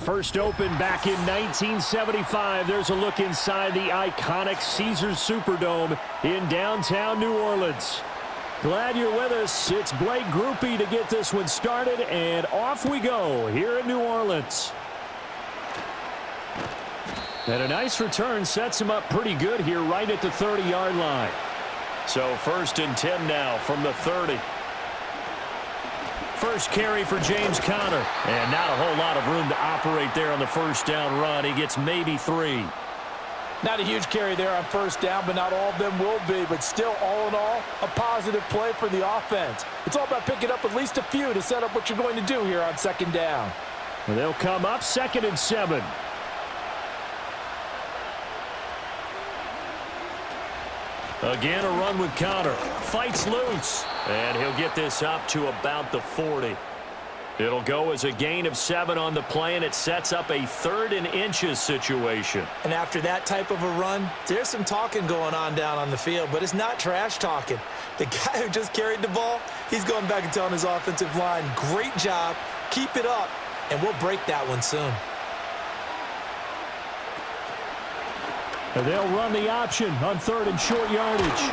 First opened back in 1975. There's a look inside the iconic Caesars Superdome in downtown New Orleans. Glad you're with us. It's Blake Groupie to get this one started, and off we go here in New Orleans. And a nice return sets him up pretty good here right at the 30-yard line. So 1st and 10 now from the 30. First carry for James Conner. And not a whole lot of room to operate there on the first down run. He gets maybe 3. Not a huge carry there on first down, but not all of them will be. But still, all in all, a positive play for the offense. It's all about picking up at least a few to set up what you're going to do here on 2nd down. And they'll come up 2nd and 7. Again, a run with Conner. Fights loose. And he'll get this up to about the 40. It'll go as a gain of 7 on the play, and it sets up a 3rd and inches situation. And after that type of a run, there's some talking going on down on the field, but it's not trash talking. The guy who just carried the ball, he's going back and telling his offensive line, great job, keep it up, and we'll break that one soon. And they'll run the option on 3rd and short yardage.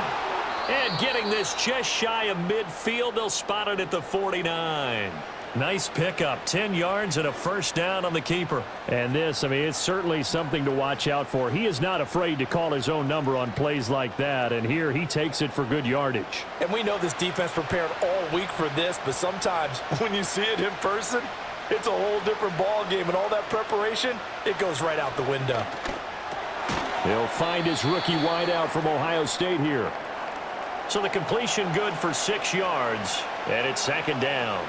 And getting this just shy of midfield, they'll spot it at the 49. Nice pickup, 10 yards and a first down on the keeper. And this, I mean, it's certainly something to watch out for. He is not afraid to call his own number on plays like that, and here he takes it for good yardage. And we know this defense prepared all week for this, but sometimes when you see it in person, it's a whole different ball game, and all that preparation, it goes right out the window. He'll find his rookie wideout from Ohio State here. So the completion good for 6 yards, and it's 2nd down.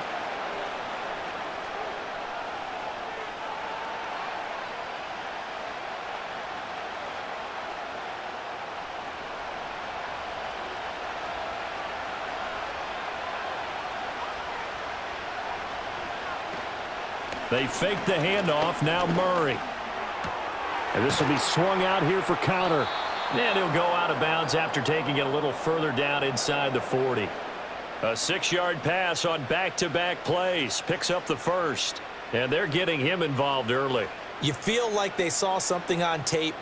They fake the handoff. Now Murray. And this will be swung out here for Conner. And he'll go out of bounds after taking it a little further down inside the 40. A 6-yard pass on back-to-back plays. Picks up the first. And they're getting him involved early. You feel like they saw something on tape,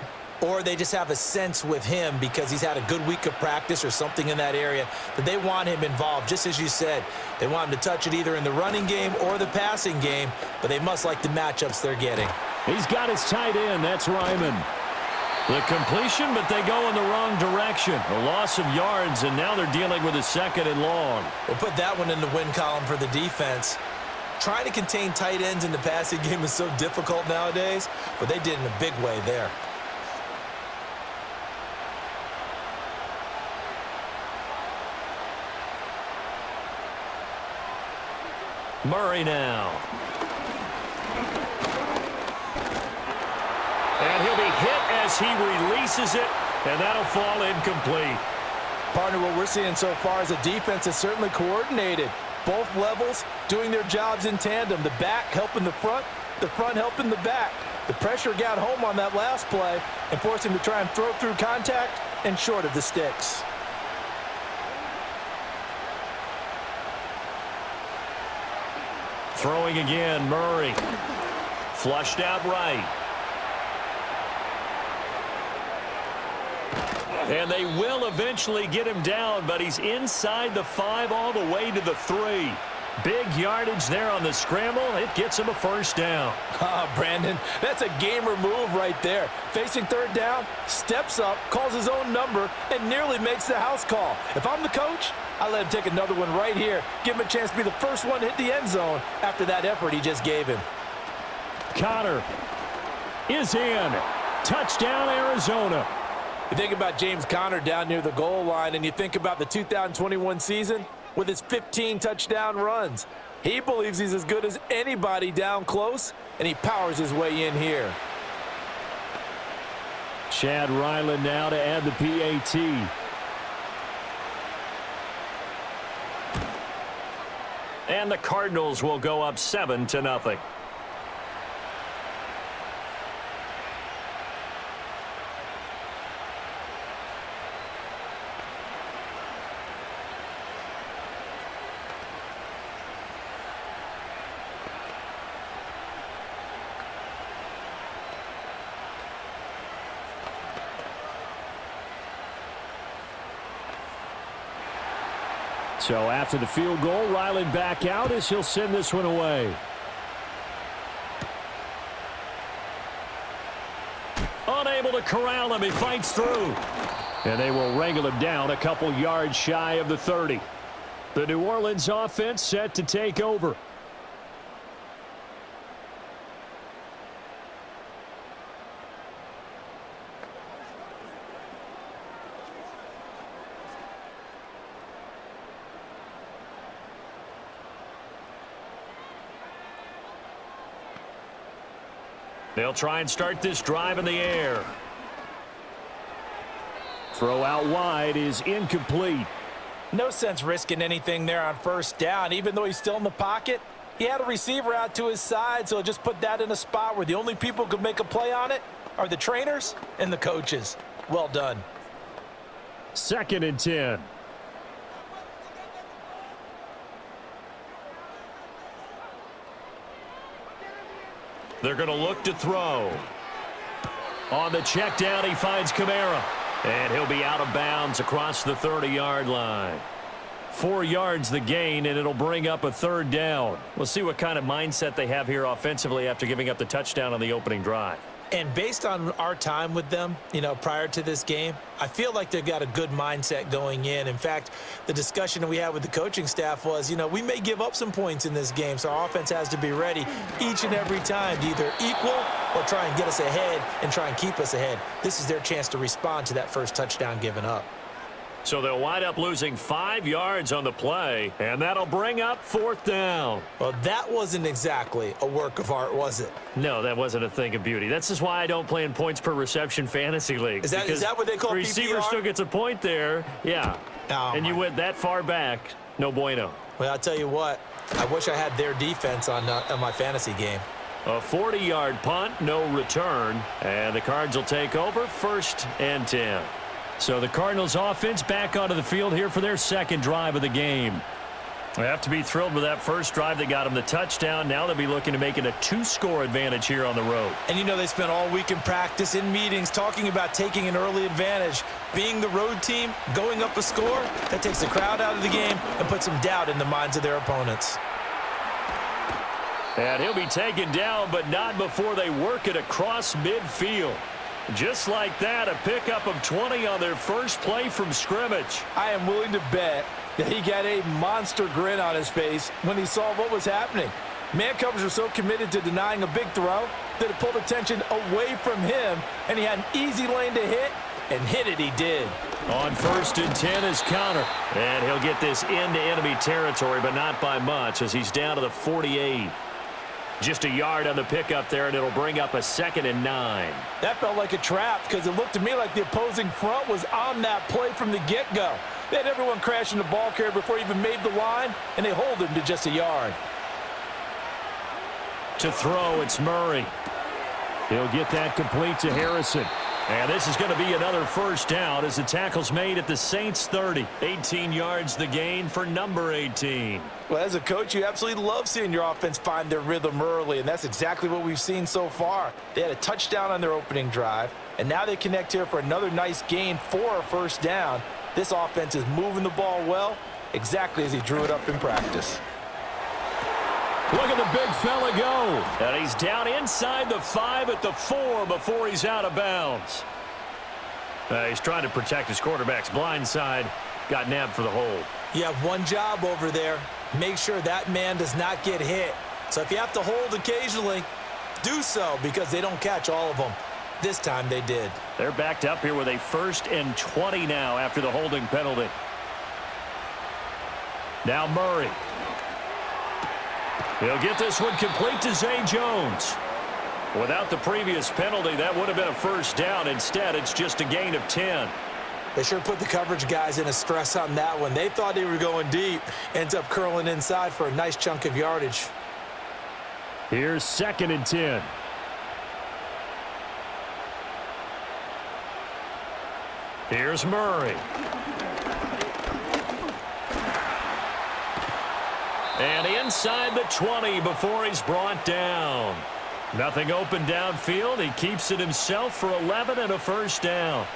or they just have a sense with him because he's had a good week of practice or something in that area that they want him involved. Just as you said, they want him to touch it either in the running game or the passing game, but they must like the matchups they're getting. He's got his tight end. That's Ryman. The completion, but they go in the wrong direction. A loss of yards, and now they're dealing with a 2nd and long. We'll put that one in the win column for the defense. Trying to contain tight ends in the passing game is so difficult nowadays, but they did in a big way there. Murray now. And he'll be hit as he releases it, and that'll fall incomplete. Partner, what we're seeing so far is a defense that's certainly coordinated. Both levels doing their jobs in tandem. The back helping the front helping the back. The pressure got home on that last play and forced him to try and throw through contact and short of the sticks. Throwing again, Murray. Flushed out right. And they will eventually get him down, but he's inside the 5 all the way to the 3. Big yardage there on the scramble. It gets him a first down. Brandon, that's a gamer move right there. Facing 3rd down, steps up, calls his own number, and nearly makes the house call. If I'm the coach, I let him take another one right here. Give him a chance to be the first one to hit the end zone after that effort he just gave him. Conner is in. Touchdown, Arizona. You think about James Conner down near the goal line, and you think about the 2021 season with his 15 touchdown runs. He believes he's as good as anybody down close, and he powers his way in here. Chad Ryland now to add the PAT. And the Cardinals will go up 7-0. So after the field goal, Ryland back out as he'll send this one away. Unable to corral him. He fights through. And they will wrangle him down a couple yards shy of the 30. The New Orleans offense set to take over. They'll try and start this drive in the air. Throw out wide is incomplete. No sense risking anything there on first down. Even though he's still in the pocket, he had a receiver out to his side, so just put that in a spot where the only people who could make a play on it are the trainers and the coaches. Well done. 2nd and 10. They're going to look to throw. On the check down, he finds Kamara. And he'll be out of bounds across the 30-yard line. 4 yards the gain, and it'll bring up a 3rd down. We'll see what kind of mindset they have here offensively after giving up the touchdown on the opening drive. And based on our time with them, prior to this game, I feel like they've got a good mindset going in. In fact, the discussion that we had with the coaching staff was, we may give up some points in this game, so our offense has to be ready each and every time to either equal or try and get us ahead and try and keep us ahead. This is their chance to respond to that first touchdown given up. So they'll wind up losing 5 yards on the play, and that'll bring up 4th down. Well, that wasn't exactly a work of art, was it? No, that wasn't a thing of beauty. That's just why I don't play in points per reception fantasy leagues. Is that what they call PPR? Receiver still gets a point there, yeah. Oh, and you went that far back, no bueno. Well, I'll tell you what, I wish I had their defense on my fantasy game. A 40-yard punt, no return, and the Cards will take over 1st and 10. So the Cardinals offense back onto the field here for their 2nd drive of the game. They have to be thrilled with that first drive that got them the touchdown. Now they'll be looking to make it a 2-score advantage here on the road. And they spent all week in practice, in meetings, talking about taking an early advantage. Being the road team, going up a score, that takes the crowd out of the game and puts some doubt in the minds of their opponents. And he'll be taken down, but not before they work it across midfield. Just like that, a pickup of 20 on their first play from scrimmage. I am willing to bet that he got a monster grin on his face when he saw what was happening. Man coverage were so committed to denying a big throw that it pulled attention away from him, and he had an easy lane to hit, and hit it he did. On 1st and 10 is counter. And he'll get this into enemy territory, but not by much as he's down to the 48. Just a yard on the pickup there, and it'll bring up a 2nd and 9. That felt like a trap because it looked to me like the opposing front was on that play from the get-go. They had everyone crashing the ball carrier before he even made the line, and they hold him to just a yard. To throw, it's Murray. He'll get that complete to Harrison. And this is going to be another 1st down as the tackle's made at the Saints' 30. 18 yards the gain for number 18. Well, as a coach, you absolutely love seeing your offense find their rhythm early, and that's exactly what we've seen so far. They had a touchdown on their opening drive, and now they connect here for another nice gain for a 1st down. This offense is moving the ball well, exactly as he drew it up in practice. Look at the big fella go. And he's down inside the 5 at the 4 before he's out of bounds. He's trying to protect his quarterback's blind side. Got nabbed for the hold. You have one job over there. Make sure that man does not get hit. So if you have to hold occasionally, do so because they don't catch all of them. This time they did. They're backed up here with a 1st and 20 now after the holding penalty. Now Murray. He'll get this one complete to Zay Jones. Without the previous penalty, that would have been a 1st down. Instead, it's just a gain of 10. They sure put the coverage guys in a stress on that one. They thought they were going deep. Ends up curling inside for a nice chunk of yardage. Here's 2nd and 10. Here's Murray. And inside the 20 before he's brought down. Nothing open downfield. He keeps it himself for 11 and a 1st down.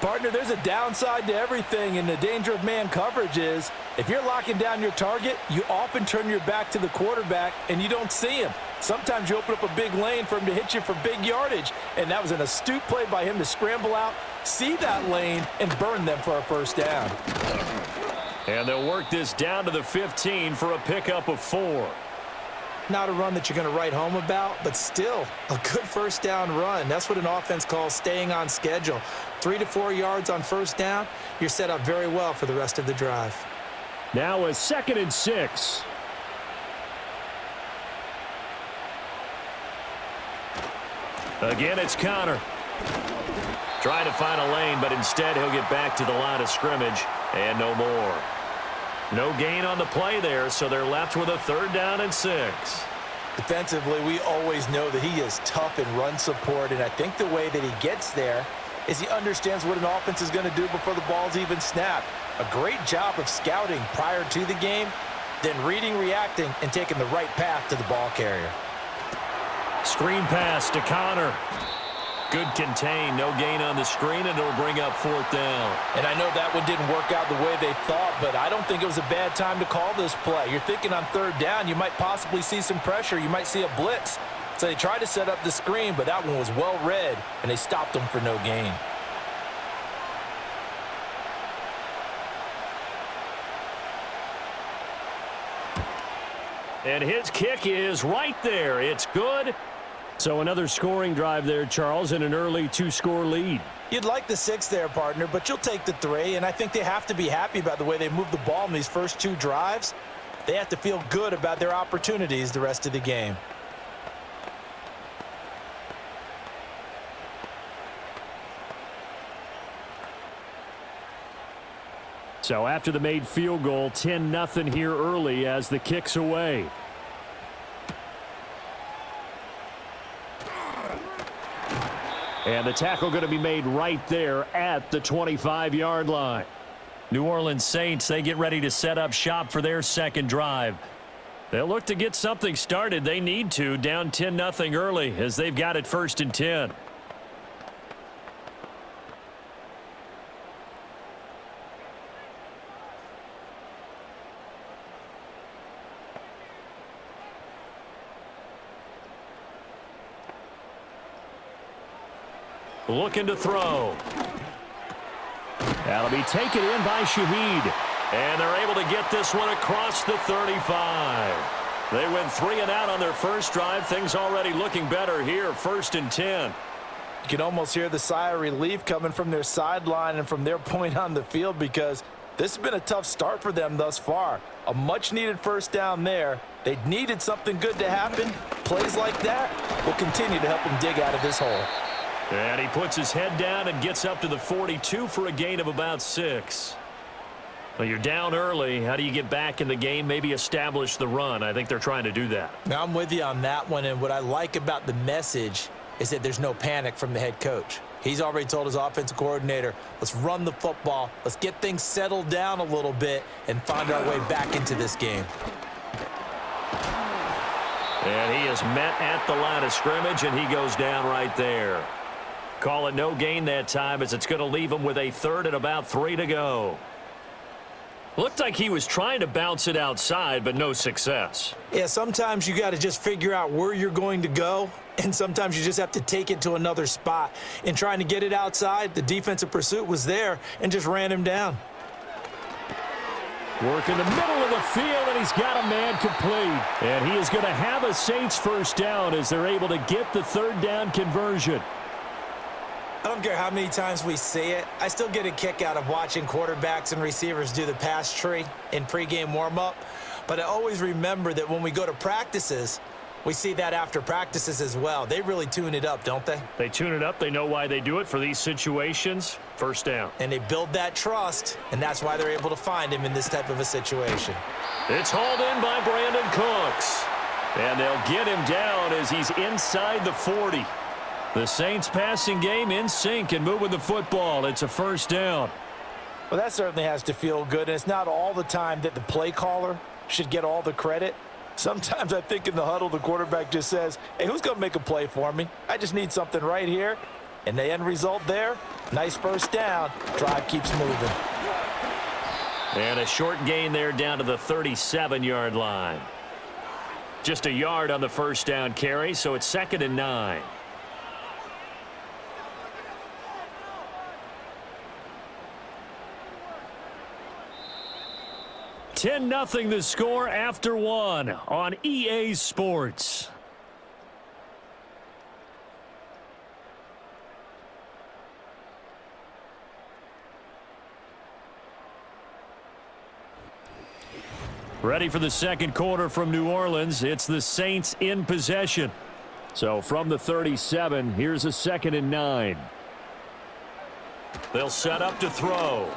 Partner, there's a downside to everything, and the danger of man coverage is if you're locking down your target, you often turn your back to the quarterback and you don't see him. Sometimes you open up a big lane for him to hit you for big yardage, and that was an astute play by him to scramble out, see that lane, and burn them for a first down. And they'll work this down to the 15 for a pickup of 4. Not a run that you're going to write home about, but still a good first down run. That's what an offense calls staying on schedule. 3 to 4 yards on first down, you're set up very well for the rest of the drive. Now a 2nd and 6. Again, it's Connor. Trying to find a lane, but instead he'll get back to the line of scrimmage and no more. No gain on the play there, so they're left with a 3rd down and 6. Defensively, we always know that he is tough in run support, and I think the way that he gets there is he understands what an offense is going to do before the ball's even snapped. A great job of scouting prior to the game, then reading, reacting, and taking the right path to the ball carrier. Screen pass to Connor. Good contain, no gain on the screen, and it'll bring up 4th down. And I know that one didn't work out the way they thought, but I don't think it was a bad time to call this play. You're thinking on 3rd down, you might possibly see some pressure. You might see a blitz. So they tried to set up the screen, but that one was well read, and they stopped them for no gain. And his kick is right there. It's good. So another scoring drive there, Charles, and an early 2-score lead. You'd like the 6 there, partner, but you'll take the 3, and I think they have to be happy about the way they moved the ball in these first 2 drives. They have to feel good about their opportunities the rest of the game. So after the made field goal, 10-0 here early as the kick's away. And the tackle going to be made right there at the 25-yard line. New Orleans Saints, they get ready to set up shop for their 2nd drive. They'll look to get something started. They need to, down 10-0 early as they've got it 1st and 10. Looking to throw. That'll be taken in by Shaheed. And they're able to get this one across the 35. They went 3 and out on their first drive. Things already looking better here, 1st and 10. You can almost hear the sigh of relief coming from their sideline and from their point on the field because this has been a tough start for them thus far. A much-needed first down there. They needed something good to happen. Plays like that will continue to help them dig out of this hole. And he puts his head down and gets up to the 42 for a gain of about 6. Well, you're down early. How do you get back in the game, maybe establish the run? I think they're trying to do that. Now, I'm with you on that one, and what I like about the message is that there's no panic from the head coach. He's already told his offensive coordinator, let's run the football, let's get things settled down a little bit and find our way back into this game. And he is met at the line of scrimmage, and he goes down right there. Call it no gain that time as it's going to leave him with a 3rd and about 3 to go. Looked like he was trying to bounce it outside, but no success. Yeah, sometimes you got to just figure out where you're going to go, and sometimes you just have to take it to another spot. In trying to get it outside, the defensive pursuit was there and just ran him down. Work in the middle of the field, and he's got a man complete. And he is going to have a Saints first down as they're able to get the 3rd down conversion. I don't care how many times we see it. I still get a kick out of watching quarterbacks and receivers do the pass tree in pregame warm-up. But I always remember that when we go to practices, we see that after practices as well. They really tune it up, don't they? They tune it up. They know why they do it for these situations. First down. And they build that trust, and that's why they're able to find him in this type of a situation. It's hauled in by Brandon Cooks. And they'll get him down as he's inside the 40. The Saints passing game in sync and moving the football. It's a first down. Well, that certainly has to feel good. And it's not all the time that the play caller should get all the credit. Sometimes I think in the huddle, the quarterback just says, hey, who's going to make a play for me? I just need something right here. And the end result there, nice first down. Drive keeps moving. And a short gain there down to the 37-yard line. Just a yard on the first down carry, so it's 2nd and 9. (10-0) the score after 1 on EA Sports. Ready for the second quarter from New Orleans. It's the Saints in possession. So from the 37, here's a 2nd and 9. They'll set up to throw.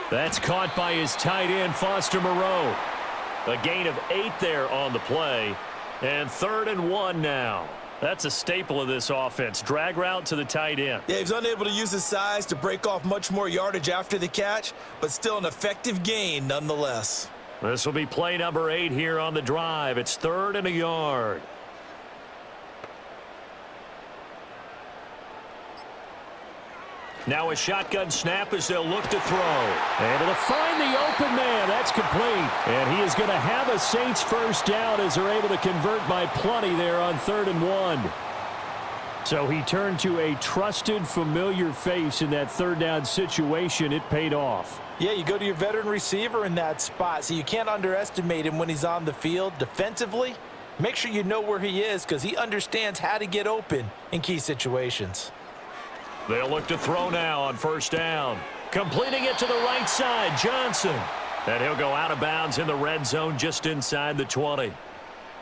That's caught by his tight end, Foster Moreau. A gain of 8 there on the play. And 3rd and 1 now. That's a staple of this offense. Drag route to the tight end. Yeah, he's unable to use his size to break off much more yardage after the catch, but still an effective gain nonetheless. This will be play number 8 here on the drive. It's 3rd and a yard. Now a shotgun snap as they'll look to throw. Able to find the open man. That's complete. And he is going to have a Saints first down as they're able to convert by plenty there on 3rd and 1. So he turned to a trusted, familiar face in that 3rd down situation. It paid off. Yeah, you go to your veteran receiver in that spot, so you can't underestimate him when he's on the field defensively. Make sure you know where he is because he understands how to get open in key situations. They'll look to throw now on first down. Completing it to the right side, Johnson. And he'll go out of bounds in the red zone just inside the 20.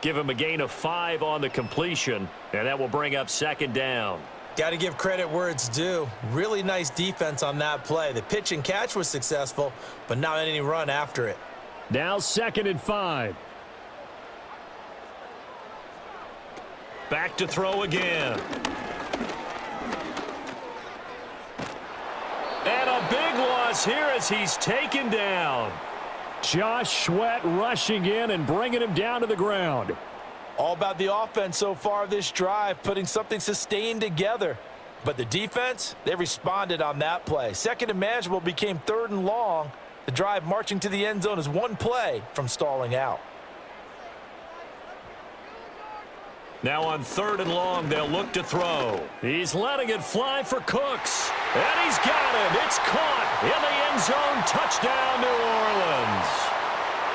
Give him a gain of 5 on the completion, and that will bring up 2nd down. Got to give credit where it's due. Really nice defense on that play. The pitch and catch was successful, but not any run after it. Now 2nd and 5. Back to throw again. And a big loss here as he's taken down. Josh Sweat rushing in and bringing him down to the ground. All about the offense so far this drive, putting something sustained together. But the defense, they responded on that play. 2nd and manageable became 3rd and long. The drive marching to the end zone is 1 play from stalling out. Now on 3rd and long, they'll look to throw. He's letting it fly for Cooks. And he's got it. It's caught in the end zone. Touchdown, New Orleans.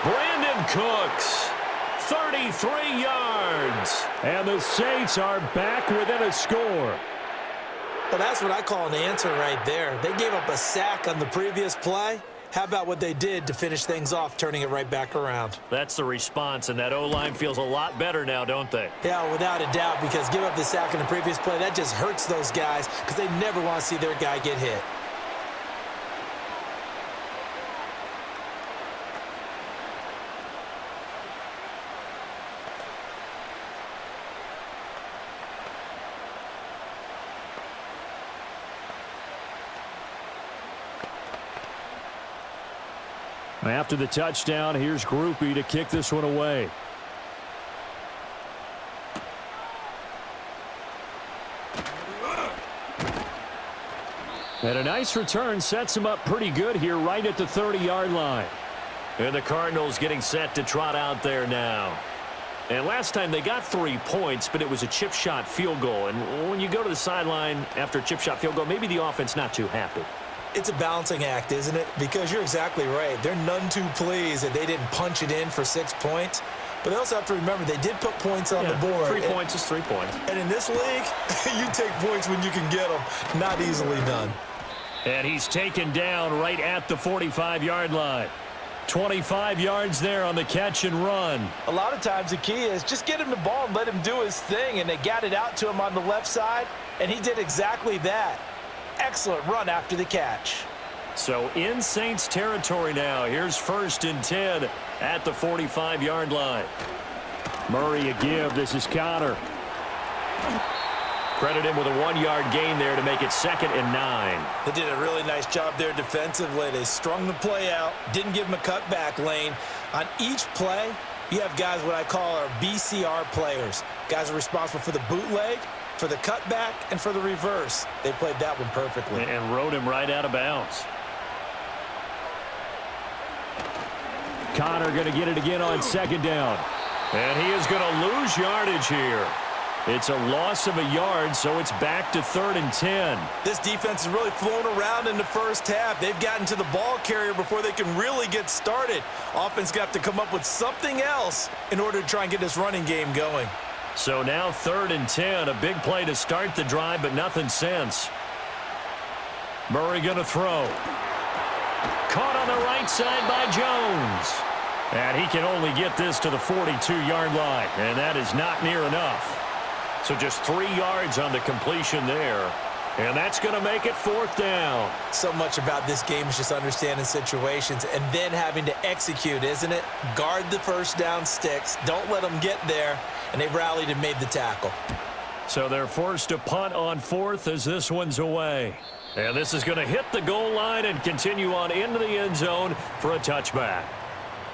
Brandon Cooks. 33 yards. And the Saints are back within a score. Well, that's what I call an answer right there. They gave up a sack on the previous play. How about what they did to finish things off, turning it right back around? That's the response, and that O-line feels a lot better now, don't they? Yeah, without a doubt, because give up the sack in the previous play, that just hurts those guys because they never want to see their guy get hit. After the touchdown, here's Groupie to kick this one away. And a nice return sets him up pretty good here right at the 30-yard line. And the Cardinals getting set to trot out there now. And last time they got 3 points, but it was a chip shot field goal. And when you go to the sideline after a chip shot field goal, maybe the offense not too happy. It's a balancing act, isn't it? Because you're exactly right. They're none too pleased that they didn't punch it in for 6 points. But they also have to remember they did put points on the board. 3 points is 3 points. And in this league, you take points when you can get them. Not easily done. And he's taken down right at the 45-yard line. 25 yards there on the catch and run. A lot of times the key is just get him the ball and let him do his thing. And they got it out to him on the left side, and he did exactly that. Excellent run after the catch. So in Saints territory now. Here's 1st and 10 at the 45-yard line. Murray a give. This is Connor. Credit him with a 1-yard gain there to make it 2nd and 9. They did a really nice job there defensively. They strung the play out, didn't give him a cutback lane. On each play, you have guys what I call our BCR players. Guys are responsible for the bootleg for the cutback and for the reverse. They played that one perfectly. And rode him right out of bounds. Connor going to get it again on second down. And he is going to lose yardage here. It's a loss of a yard, so it's back to 3rd and 10. This defense has really flown around in the first half. They've gotten to the ball carrier before they can really get started. Offense got to come up with something else in order to try and get this running game going. So now 3rd and 10, a big play to start the drive, but nothing since. Murray going to throw. Caught on the right side by Jones. And he can only get this to the 42-yard line, and that is not near enough. So just 3 yards on the completion there. And that's going to make it 4th down. So much about this game is just understanding situations and then having to execute, isn't it? Guard the first down sticks. Don't let them get there. And they rallied and made the tackle. So they're forced to punt on 4th as this one's away. And this is going to hit the goal line and continue on into the end zone for a touchback.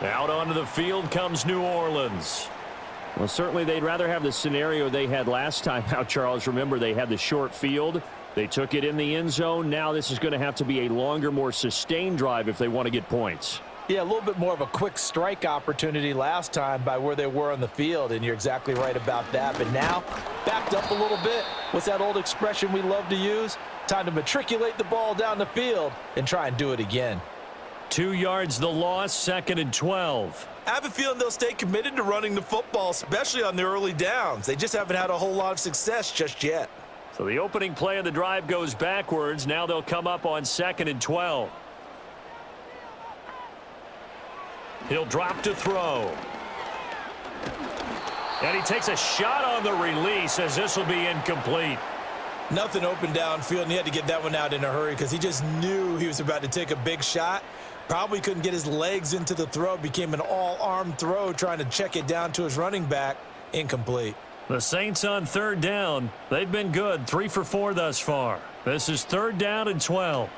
Out onto the field comes New Orleans. Well, certainly they'd rather have the scenario they had last time out, Charles. Remember, they had the short field. They took it in the end zone. Now this is going to have to be a longer, more sustained drive if they want to get points. Yeah, a little bit more of a quick strike opportunity last time by where they were on the field, and you're exactly right about that. But now, backed up a little bit. What's that old expression we love to use? Time to matriculate the ball down the field and try and do it again. 2 yards the loss, 2nd and 12. I have a feeling they'll stay committed to running the football, especially on the early downs. They just haven't had a whole lot of success just yet. So the opening play of the drive goes backwards. Now they'll come up on 2nd and 12. He'll drop to throw. And he takes a shot on the release as this will be incomplete. Nothing open downfield, and he had to get that one out in a hurry because he just knew he was about to take a big shot. Probably couldn't get his legs into the throw. Became an all-arm throw trying to check it down to his running back. Incomplete. The Saints on 3rd down. They've been good, 3 for 4 thus far. This is 3rd down and 12.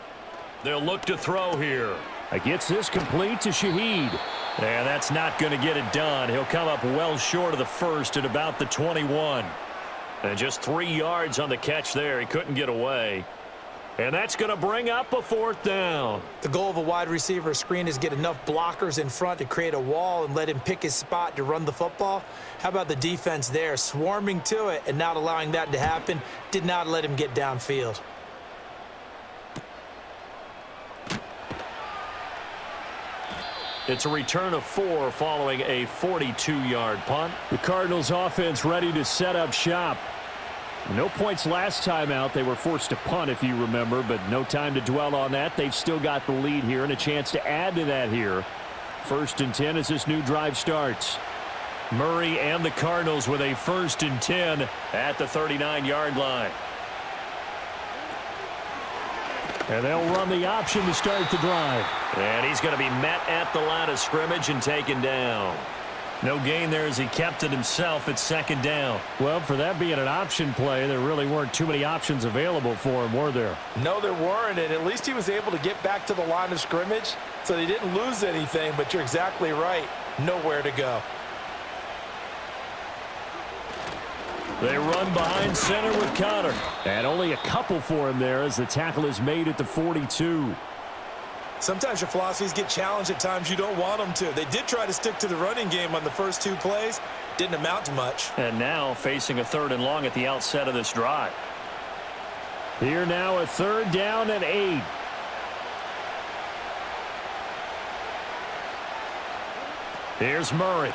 They'll look to throw here. Gets this complete to Shaheed. And that's not going to get it done. He'll come up well short of the first at about the 21. And just 3 yards on the catch there. He couldn't get away. And that's going to bring up a 4th down. The goal of a wide receiver screen is get enough blockers in front to create a wall and let him pick his spot to run the football. How about the defense there, swarming to it and not allowing that to happen? Did not let him get downfield. It's a return of 4 following a 42-yard punt. The Cardinals offense ready to set up shop. No points last time out. They were forced to punt, if you remember, but no time to dwell on that. They've still got the lead here and a chance to add to that here. 1st and 10 as this new drive starts. Murray and the Cardinals with a 1st and 10 at the 39-yard line. And they'll run the option to start the drive. And he's going to be met at the line of scrimmage and taken down. No gain there as he kept it himself at 2nd down. Well, for that being an option play, there really weren't too many options available for him, were there? No, there weren't, and at least he was able to get back to the line of scrimmage, so they didn't lose anything, but you're exactly right. Nowhere to go. They run behind center with Connor. And only a couple for him there as the tackle is made at the 42. Sometimes your philosophies get challenged at times you don't want them to. They did try to stick to the running game on the first 2 plays. Didn't amount to much. And now facing a 3rd and long at the outset of this drive. Here now a 3rd down and 8. Here's Murray.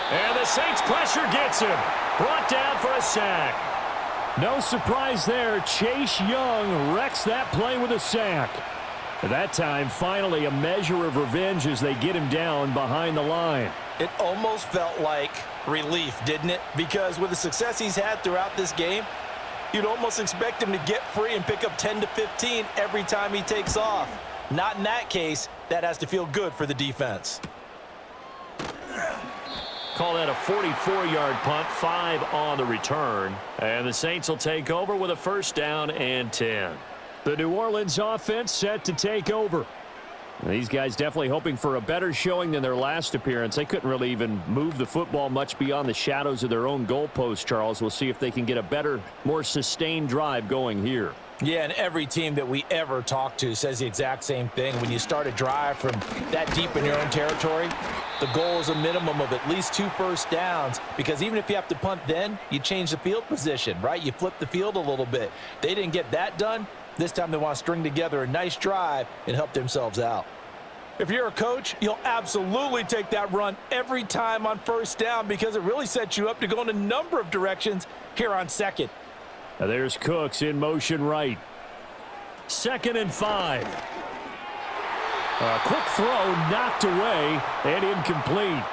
And the Saints pressure gets him. Brought down for a sack. No surprise there. Chase Young wrecks that play with a sack. At that time, finally a measure of revenge as they get him down behind the line. It almost felt like relief, didn't it? Because with the success he's had throughout this game, you'd almost expect him to get free and pick up 10 to 15 every time he takes off. Not in that case. That has to feel good for the defense. Call that a 44-yard punt, 5 on the return. And the Saints will take over with a 1st down and 10. The New Orleans offense set to take over. These guys definitely hoping for a better showing than their last appearance. They couldn't really even move the football much beyond the shadows of their own goalpost, Charles. We'll see if they can get a better, more sustained drive going here. Yeah, and every team that we ever talk to says the exact same thing. When you start a drive from that deep in your own territory, the goal is a minimum of at least 2 first downs, because even if you have to punt then, you change the field position, right? You flip the field a little bit. They didn't get that done. This time they want to string together a nice drive and help themselves out. If you're a coach, you'll absolutely take that run every time on first down, because it really sets you up to go in a number of directions here on second. Now there's Cooks in motion right. 2nd and 5. A quick throw knocked away and incomplete.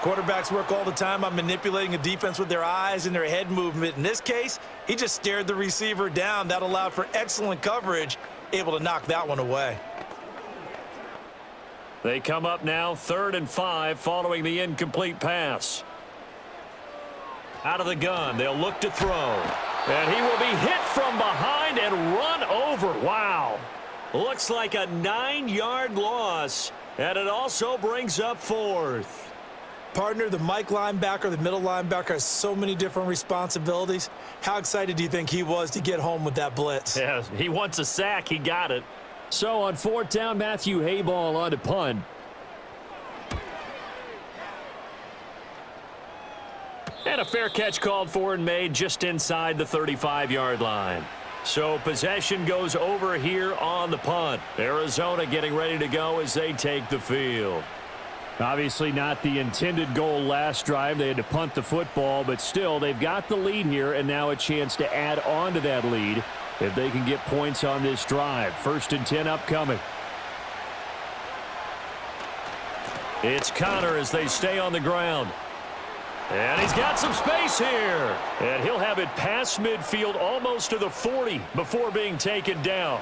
Quarterbacks work all the time on manipulating a defense with their eyes and their head movement. In this case, he just stared the receiver down. That allowed for excellent coverage, able to knock that one away. They come up now 3rd and 5 following the incomplete pass. Out of the gun, they'll look to throw. And he will be hit from behind and run over. Wow. Looks like a 9-yard loss, and it also brings up 4th. Partner, the Mike linebacker, the middle linebacker, has so many different responsibilities. How excited do you think he was to get home with that blitz? Yeah, he wants a sack. He got it. So on 4th down, Matthew Hayball on to punt. And a fair catch called for and made just inside the 35-yard line. So possession goes over here on the punt. Arizona getting ready to go as they take the field. Obviously not the intended goal last drive. They had to punt the football, but still they've got the lead here, and now a chance to add on to that lead if they can get points on this drive. 1st and 10 upcoming. It's Connor as they stay on the ground. And he's got some space here. And he'll have it past midfield almost to the 40 before being taken down.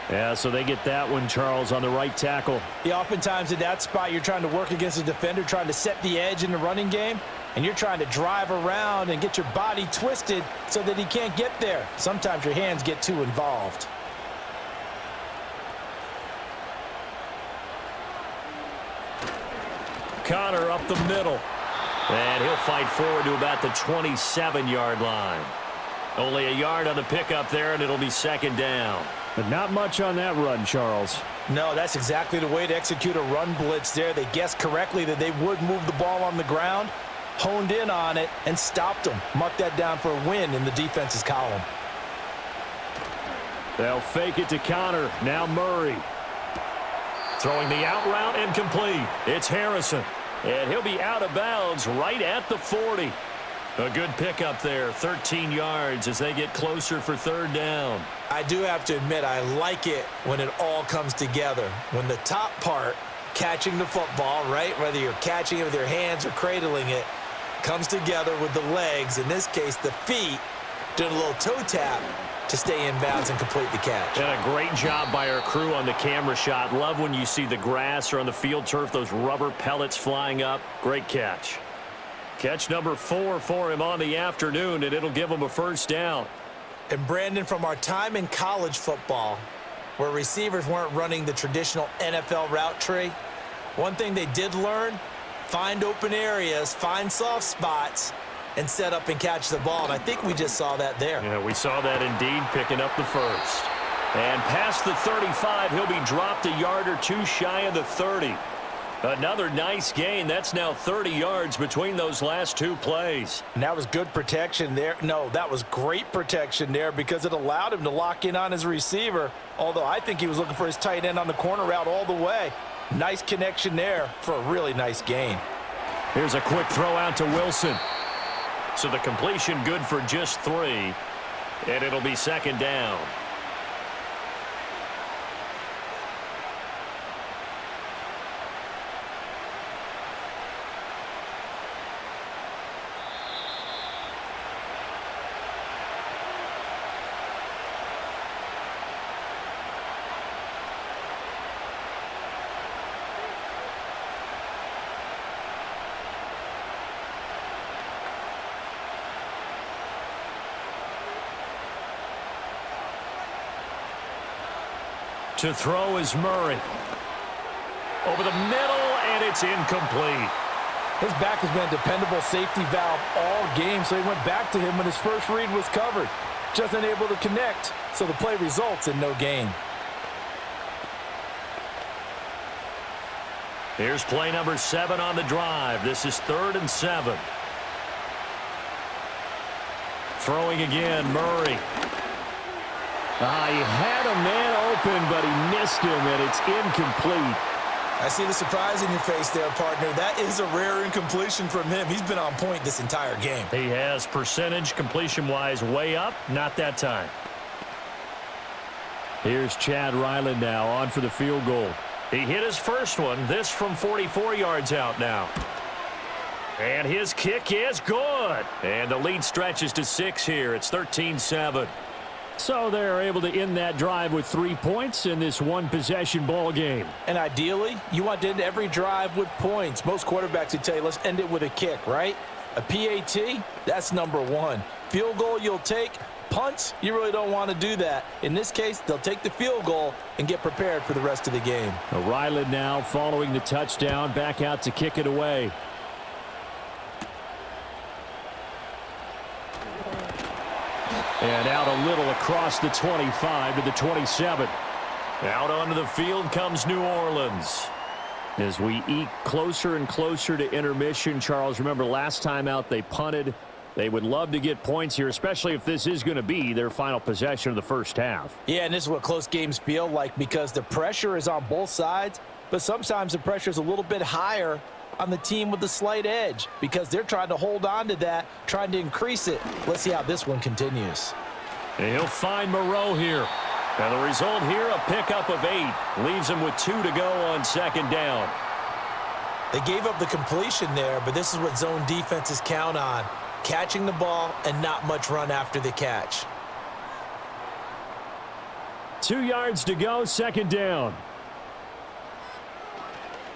Yeah, so they get that one, Charles, on the right tackle. Yeah, oftentimes in that spot, you're trying to work against a defender, trying to set the edge in the running game, and you're trying to drive around and get your body twisted so that he can't get there. Sometimes your hands get too involved. Connor up the middle. And he'll fight forward to about the 27-yard line. Only a yard on the pickup there, and it'll be 2nd down. But not much on that run, Charles. No, that's exactly the way to execute a run blitz there. They guessed correctly that they would move the ball on the ground, honed in on it, and stopped them. Mark that down for a win in the defense's column. They'll fake it to Connor. Now Murray. Throwing the out route incomplete. It's Harrison. And he'll be out of bounds right at the 40. A good pickup there, 13 yards as they get closer for 3rd down. I do have to admit, I like it when it all comes together. When the top part, catching the football, right, whether you're catching it with your hands or cradling it, comes together with the legs, in this case the feet, doing a little toe tap to stay in bounds and complete the catch. And a great job by our crew on the camera shot. Love when you see the grass or on the field turf, those rubber pellets flying up. Great catch. Catch number 4 for him on the afternoon, and it'll give him a 1st down. And Brandon, from our time in college football, where receivers weren't running the traditional NFL route tree, one thing they did learn, find open areas, find soft spots, and set up and catch the ball. And I think we just saw that there. Yeah, we saw that indeed, picking up the 1st. And past the 35, he'll be dropped a yard or two shy of the 30. Another nice gain. That's now 30 yards between those last 2 plays. And that was good protection there. No, that was great protection there because it allowed him to lock in on his receiver, although I think he was looking for his tight end on the corner route all the way. Nice connection there for a really nice gain. Here's a quick throw out to Wilson. So the completion good for just 3, and it'll be 2nd down. To throw is Murray. over the middle, and it's incomplete. His back has been a dependable safety valve all game, so he went back to him when his first read was covered. Just unable to connect, so the play results in no gain. Here's play number 7 on the drive. This is 3rd and 7. Throwing again, Murray. He had a man open, but he missed him, and it's incomplete. I see the surprise in your face there, partner. That is a rare incompletion from him. He's been on point this entire game. He has percentage completion-wise way up. Not that time. Here's Chad Ryland now on for the field goal. He hit his first one. This from 44 yards out now. And his kick is good. And the lead stretches to 6 here. It's 13-7. So they're able to end that drive with 3 points in this one-possession ball game. And ideally, you want to end every drive with points. Most quarterbacks would tell you, let's end it with a kick, right? A PAT, that's number 1. Field goal you'll take. Punts, you really don't want to do that. In this case, they'll take the field goal and get prepared for the rest of the game. Ryland now following the touchdown, back out to kick it away. And out a little across the 25 to the 27. Out onto the field comes New Orleans. As we eke closer and closer to intermission, Charles, remember last time out they punted. They would love to get points here, especially if this is going to be their final possession of the first half. Yeah, and this is what close games feel like because the pressure is on both sides, but sometimes the pressure is a little bit higher on the team with the slight edge because they're trying to hold on to that, trying to increase it. Let's see how this one continues. And he'll find Moreau here. And the result here, a pickup of 8. Leaves him with 2 to go on 2nd down. They gave up the completion there, but this is what zone defenses count on. Catching the ball and not much run after the catch. 2 yards to go, 2nd down.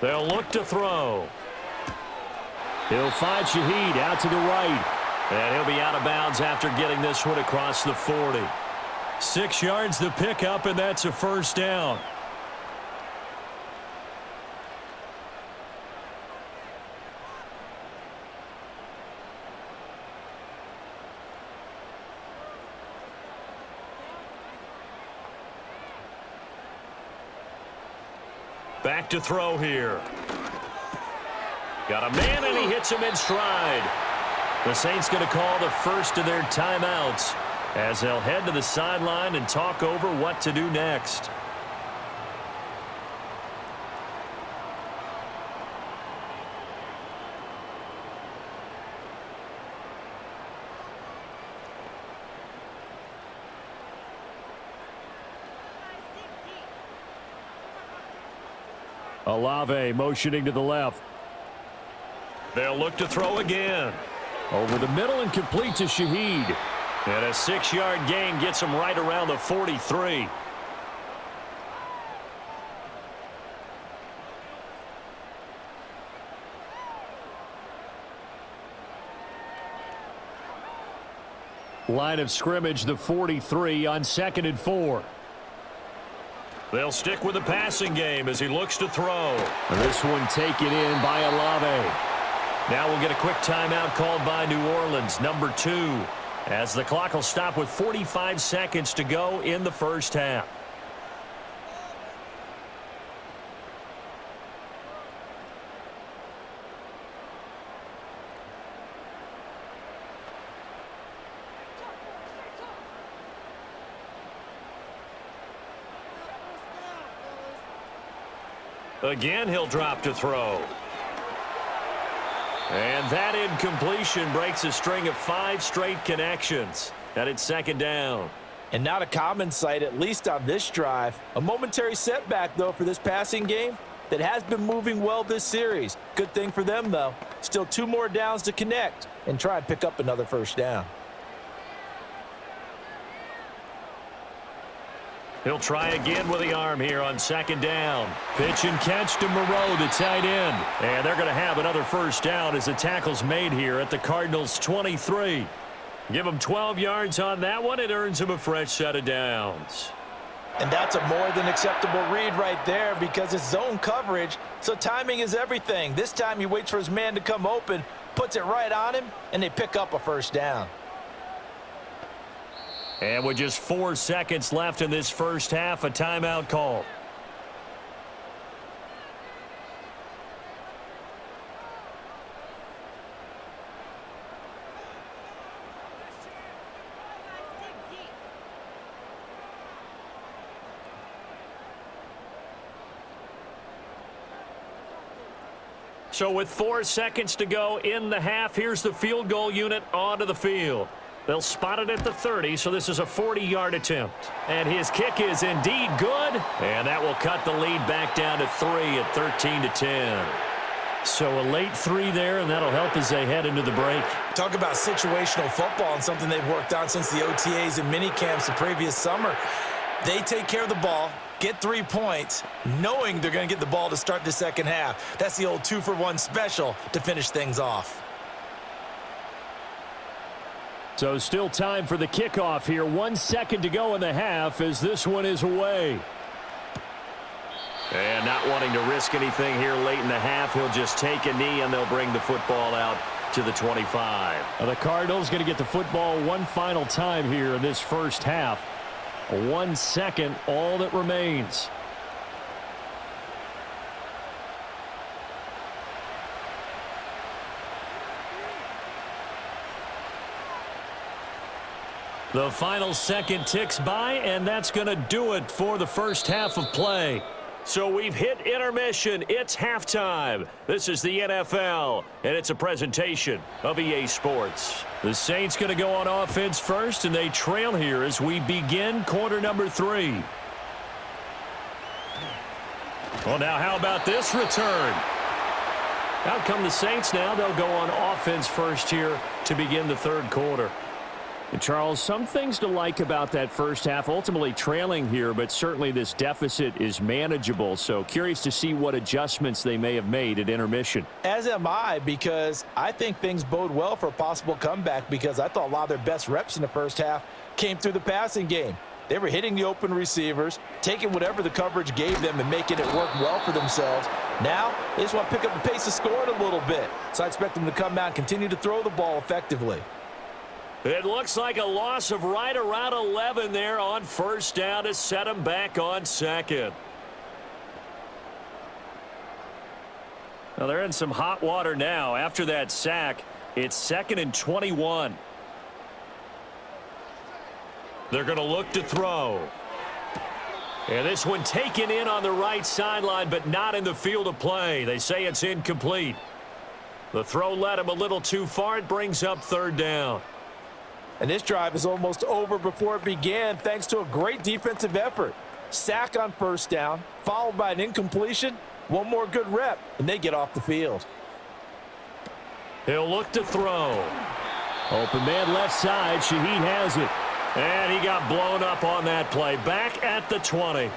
They'll look to throw. He'll find Shaheed out to the right. And he'll be out of bounds after getting this one across the 40. 6 yards to pick up, and that's a 1st down. Back to throw here. Got a man, and he hits him in stride. The Saints going to call the first of their timeouts as they'll head to the sideline and talk over what to do next. Olave motioning to the left. They'll look to throw again. Over the middle and complete to Shaheed. And a 6-yard gain gets him right around the 43. Line of scrimmage, the 43 on 2nd and 4. They'll stick with the passing game as he looks to throw. This one taken in by Olave. Now we'll get a quick timeout called by New Orleans, number 2, as the clock will stop with 45 seconds to go in the first half. Again, he'll drop to throw. And that incompletion breaks a string of 5 straight connections. And it's 2nd down. And not a common sight, at least on this drive. A momentary setback, though, for this passing game that has been moving well this series. Good thing for them, though. Still 2 more downs to connect and try and pick up another first down. He'll try again with the arm here on 2nd down. Pitch and catch to Moreau, the tight end. And they're going to have another first down as the tackle's made here at the Cardinals' 23. Give him 12 yards on that one. It earns him a fresh set of downs. And that's a more than acceptable read right there because it's zone coverage, so timing is everything. This time he waits for his man to come open, puts it right on him, and they pick up a first down. And with just 4 seconds left in this first half, a timeout call. So with 4 seconds to go in the half, here's the field goal unit onto the field. They'll spot it at the 30, so this is a 40-yard attempt. And his kick is indeed good, and that will cut the lead back down to 3 at 13-10. So a late 3 there, and that'll help as they head into the break. Talk about situational football and something they've worked on since the OTAs and mini camps the previous summer. They take care of the ball, get 3 points, knowing they're going to get the ball to start the second half. That's the old 2-for-1 special to finish things off. So still time for the kickoff here. 1 second to go in the half as this one is away. And not wanting to risk anything here late in the half, he'll just take a knee and they'll bring the football out to the 25. Now the Cardinals going to get the football one final time here in this first half. 1 second, all that remains. The final second ticks by, and that's going to do it for the first half of play. So we've hit intermission. It's halftime. This is the NFL, and it's a presentation of EA Sports. The Saints going to go on offense first, and they trail here as we begin quarter number 3. Well, now how about this return? Out come the Saints now. They'll go on offense first here to begin the third quarter. And Charles, some things to like about that first half, ultimately trailing here, but certainly this deficit is manageable. So curious to see what adjustments they may have made at intermission. As am I, because I think things bode well for a possible comeback, because I thought a lot of their best reps in the first half came through the passing game. They were hitting the open receivers, taking whatever the coverage gave them and making it work well for themselves. Now, they just want to pick up the pace of scoring a little bit. So I expect them to come out and continue to throw the ball effectively. It looks like a loss of right around 11 there on first down to set them back on second. Now they're in some hot water now. After that sack, it's 2nd and 21. They're going to look to throw. And this one taken in on the right sideline, but not in the field of play. They say it's incomplete. The throw led him a little too far. It brings up 3rd down. And this drive is almost over before it began, thanks to a great defensive effort. Sack on first down, followed by an incompletion. One more good rep, and they get off the field. He'll look to throw. Open man left side. Shaheed has it. And he got blown up on that play. Back at the 20.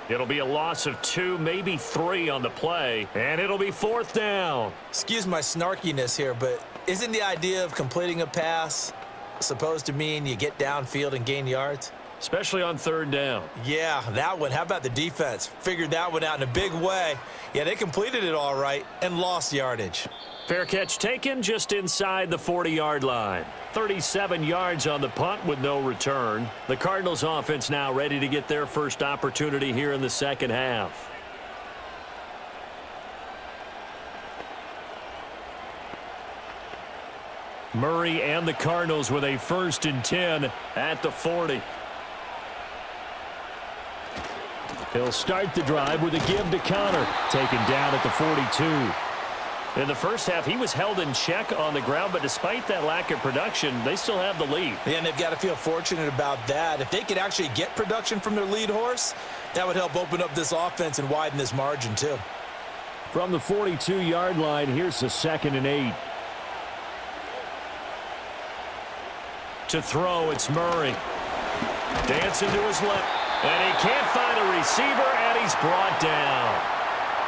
It'll be a loss of 2, maybe 3 on the play. And it'll be 4th down. Excuse my snarkiness here, but isn't the idea of completing a pass supposed to mean you get downfield and gain yards? Especially on 3rd down. Yeah, that one. How about the defense? Figured that one out in a big way. Yeah, they completed it all right and lost yardage. Fair catch taken just inside the 40-yard line. 37 yards on the punt with no return. The Cardinals offense now ready to get their first opportunity here in the second half. Murray and the Cardinals with a 1st and 10 at the 40. He'll start the drive with a give to Connor. Taken down at the 42. In the first half, he was held in check on the ground, but despite that lack of production, they still have the lead. And they've got to feel fortunate about that. If they could actually get production from their lead horse, that would help open up this offense and widen this margin too. From the 42-yard line, here's the 2nd and 8. To throw, it's Murray. Dancing to his left. And he can't find a receiver, and he's brought down.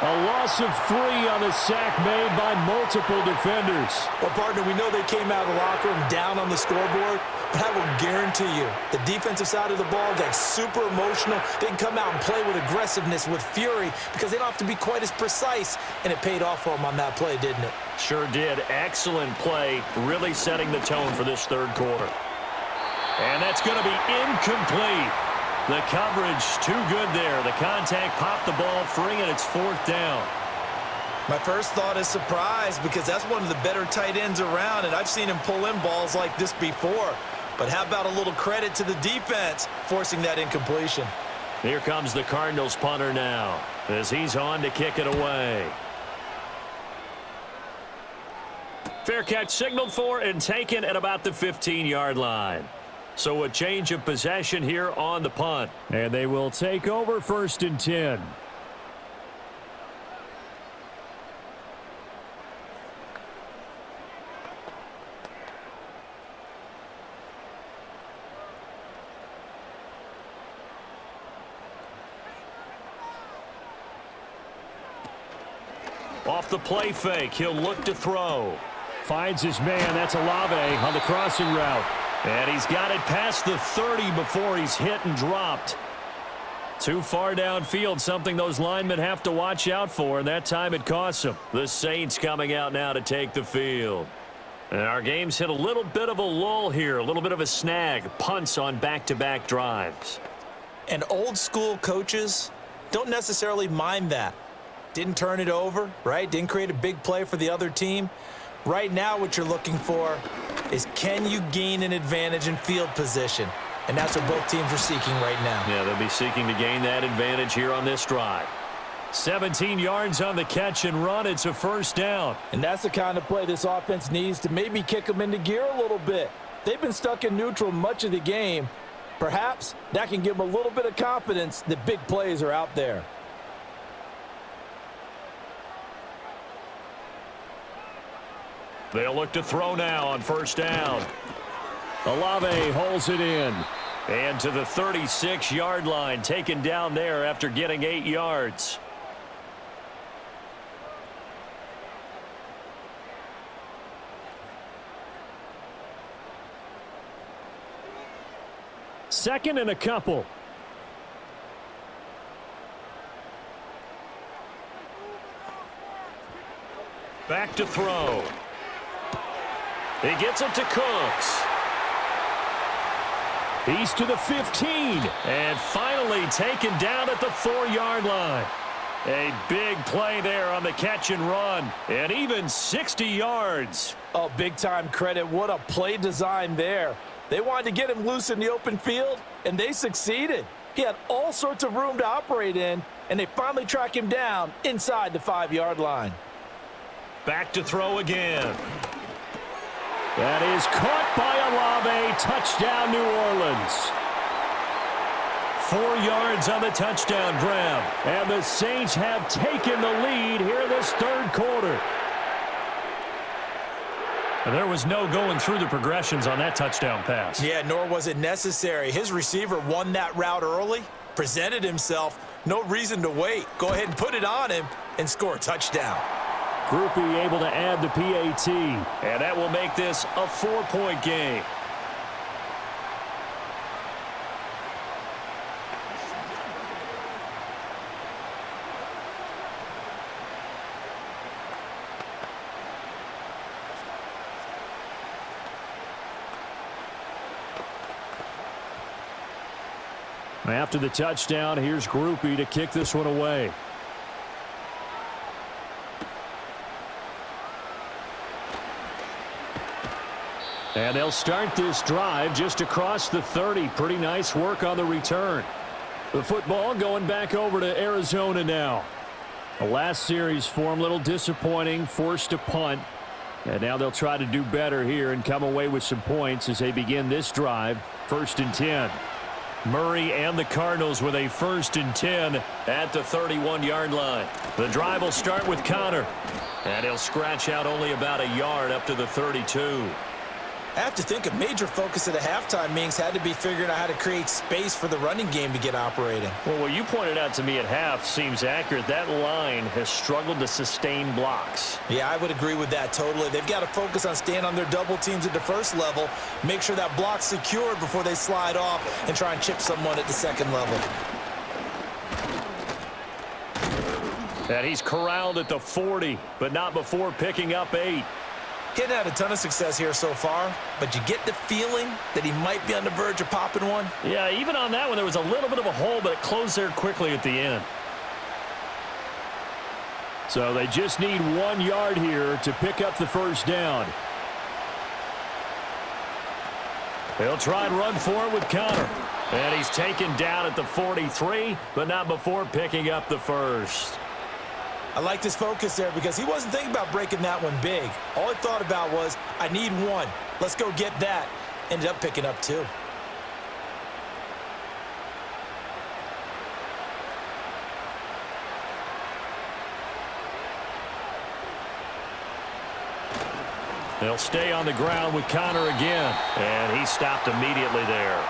A loss of 3 on the sack made by multiple defenders. Well, partner, we know they came out of the locker room down on the scoreboard, but I will guarantee you the defensive side of the ball got super emotional. They can come out and play with aggressiveness, with fury, because they don't have to be quite as precise, and it paid off for them on that play, didn't it? Sure did. Excellent play, really setting the tone for this third quarter. And that's going to be incomplete. The coverage too good there. The contact popped the ball free, and it's fourth down. My first thought is surprise, because that's one of the better tight ends around, and I've seen him pull in balls like this before. But how about a little credit to the defense forcing that incompletion? Here comes the Cardinals punter now as he's on to kick it away. Fair catch signaled for and taken at about the 15-yard line. So a change of possession here on the punt. And they will take over 1st and 10. Off the play fake, he'll look to throw. Finds his man. That's Olave on the crossing route. And he's got it past the 30 before he's hit and dropped. Too far downfield, something those linemen have to watch out for, and that time it costs them. The Saints coming out now to take the field. And our game's hit a little bit of a lull here, a little bit of a snag. Punts on back-to-back drives. And old school coaches don't necessarily mind that. Didn't turn it over, right? Didn't create a big play for the other team. Right now what you're looking for is, can you gain an advantage in field position? And that's what both teams are seeking right now. Yeah, they'll be seeking to gain that advantage here on this drive. 17 yards on the catch and run. It's a first down. And that's the kind of play this offense needs to maybe kick them into gear a little bit. They've been stuck in neutral much of the game. Perhaps that can give them a little bit of confidence that big plays are out there. They'll look to throw now on first down. Olave holds it in. And to the 36-yard line, taken down there after getting 8 yards. Second and a couple. Back to throw. He gets it to Cooks. He's to the 15. And finally taken down at the 4-yard line. A big play there on the catch and run. And even 60 yards. Oh, big-time credit. What a play design there. They wanted to get him loose in the open field, and they succeeded. He had all sorts of room to operate in, and they finally track him down inside the 5-yard line. Back to throw again. That is caught by Olave. Touchdown, New Orleans. 4 yards on the touchdown grab. And the Saints have taken the lead here this third quarter. And there was no going through the progressions on that touchdown pass. Yeah, nor was it necessary. His receiver won that route early, presented himself. No reason to wait. Go ahead and put it on him and score a touchdown. Groupie able to add the PAT. And that will make this a 4-point game. After the touchdown, here's Groupie to kick this one away. And they'll start this drive just across the 30. Pretty nice work on the return. The football going back over to Arizona now. The last series for them, a little disappointing, forced to punt. And now they'll try to do better here and come away with some points as they begin this drive. 1st and 10. Murray and the Cardinals with a 1st and 10 at the 31-yard line. The drive will start with Connor. And he'll scratch out only about a yard up to the 32. I have to think a major focus at the halftime meetings had to be figuring out how to create space for the running game to get operating. Well, what you pointed out to me at half seems accurate. That line has struggled to sustain blocks. Yeah, I would agree with that totally. They've got to focus on staying on their double teams at the first level, make sure that block's secured before they slide off and try and chip someone at the second level. And he's corralled at the 40, but not before picking up 8. Hadn't had a ton of success here so far, but you get the feeling that he might be on the verge of popping one. Yeah, even on that one, there was a little bit of a hole, but it closed there quickly at the end. So they just need 1 yard here to pick up the first down. They'll try and run for it with Connor. And he's taken down at the 43, but not before picking up the first. I like this focus there because he wasn't thinking about breaking that one big. All he thought about was, I need 1. Let's go get that. Ended up picking up 2. They'll stay on the ground with Connor again. And he stopped immediately there.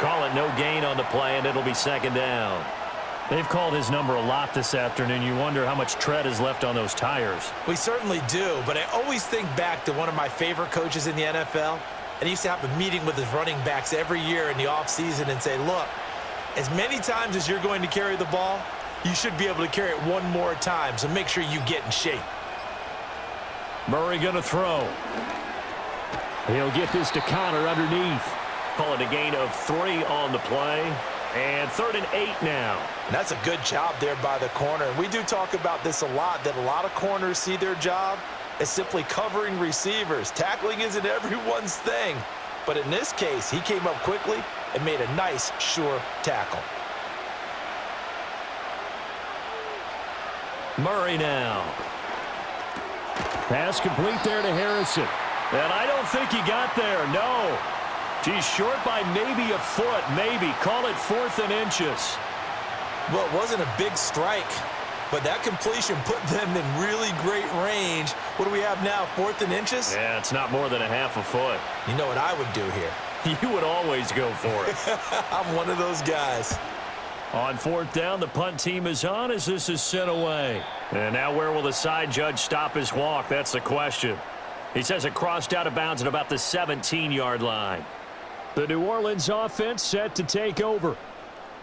Call it no gain on the play, and it'll be second down. They've called his number a lot this afternoon. You wonder how much tread is left on those tires. We certainly do, but I always think back to one of my favorite coaches in the NFL, and he used to have a meeting with his running backs every year in the offseason and say, look, as many times as you're going to carry the ball, you should be able to carry it 1 more time, so make sure you get in shape. Murray going to throw. He'll get this to Connor underneath. Call it a gain of 3 on the play. And 3rd and 8 now. That's a good job there by the corner. We do talk about this a lot, that a lot of corners see their job as simply covering receivers. Tackling isn't everyone's thing. But in this case, he came up quickly and made a nice, sure tackle. Murray now. Pass complete there to Harrison. And I don't think he got there, no. He's short by maybe a foot, maybe. Call it 4th and inches. Well, it wasn't a big strike, but that completion put them in really great range. What do we have now, 4th and inches? Yeah, it's not more than a half a foot. You know what I would do here? You would always go for it. I'm one of those guys. On 4th down, the punt team is on as this is sent away. And now where will the side judge stop his walk? That's the question. He says it crossed out of bounds at about the 17-yard line. The New Orleans offense set to take over.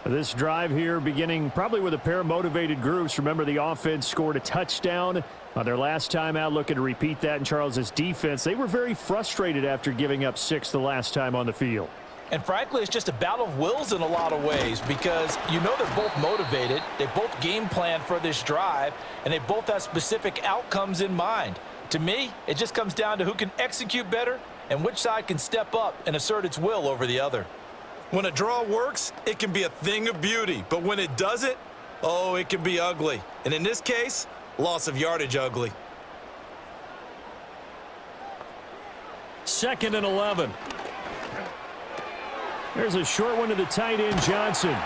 This drive here beginning probably with a pair of motivated groups. Remember, the offense scored a touchdown on their last time out, looking to repeat that in Charles's defense. They were very frustrated after giving up 6 the last time on the field. And frankly, it's just a battle of wills in a lot of ways because you know they're both motivated. They both game plan for this drive, and they both have specific outcomes in mind. To me, it just comes down to who can execute better and which side can step up and assert its will over the other. When a draw works, it can be a thing of beauty. But when it doesn't, oh, it can be ugly. And in this case, loss of yardage ugly. 2nd and 11. There's a short one to the tight end, Johnson.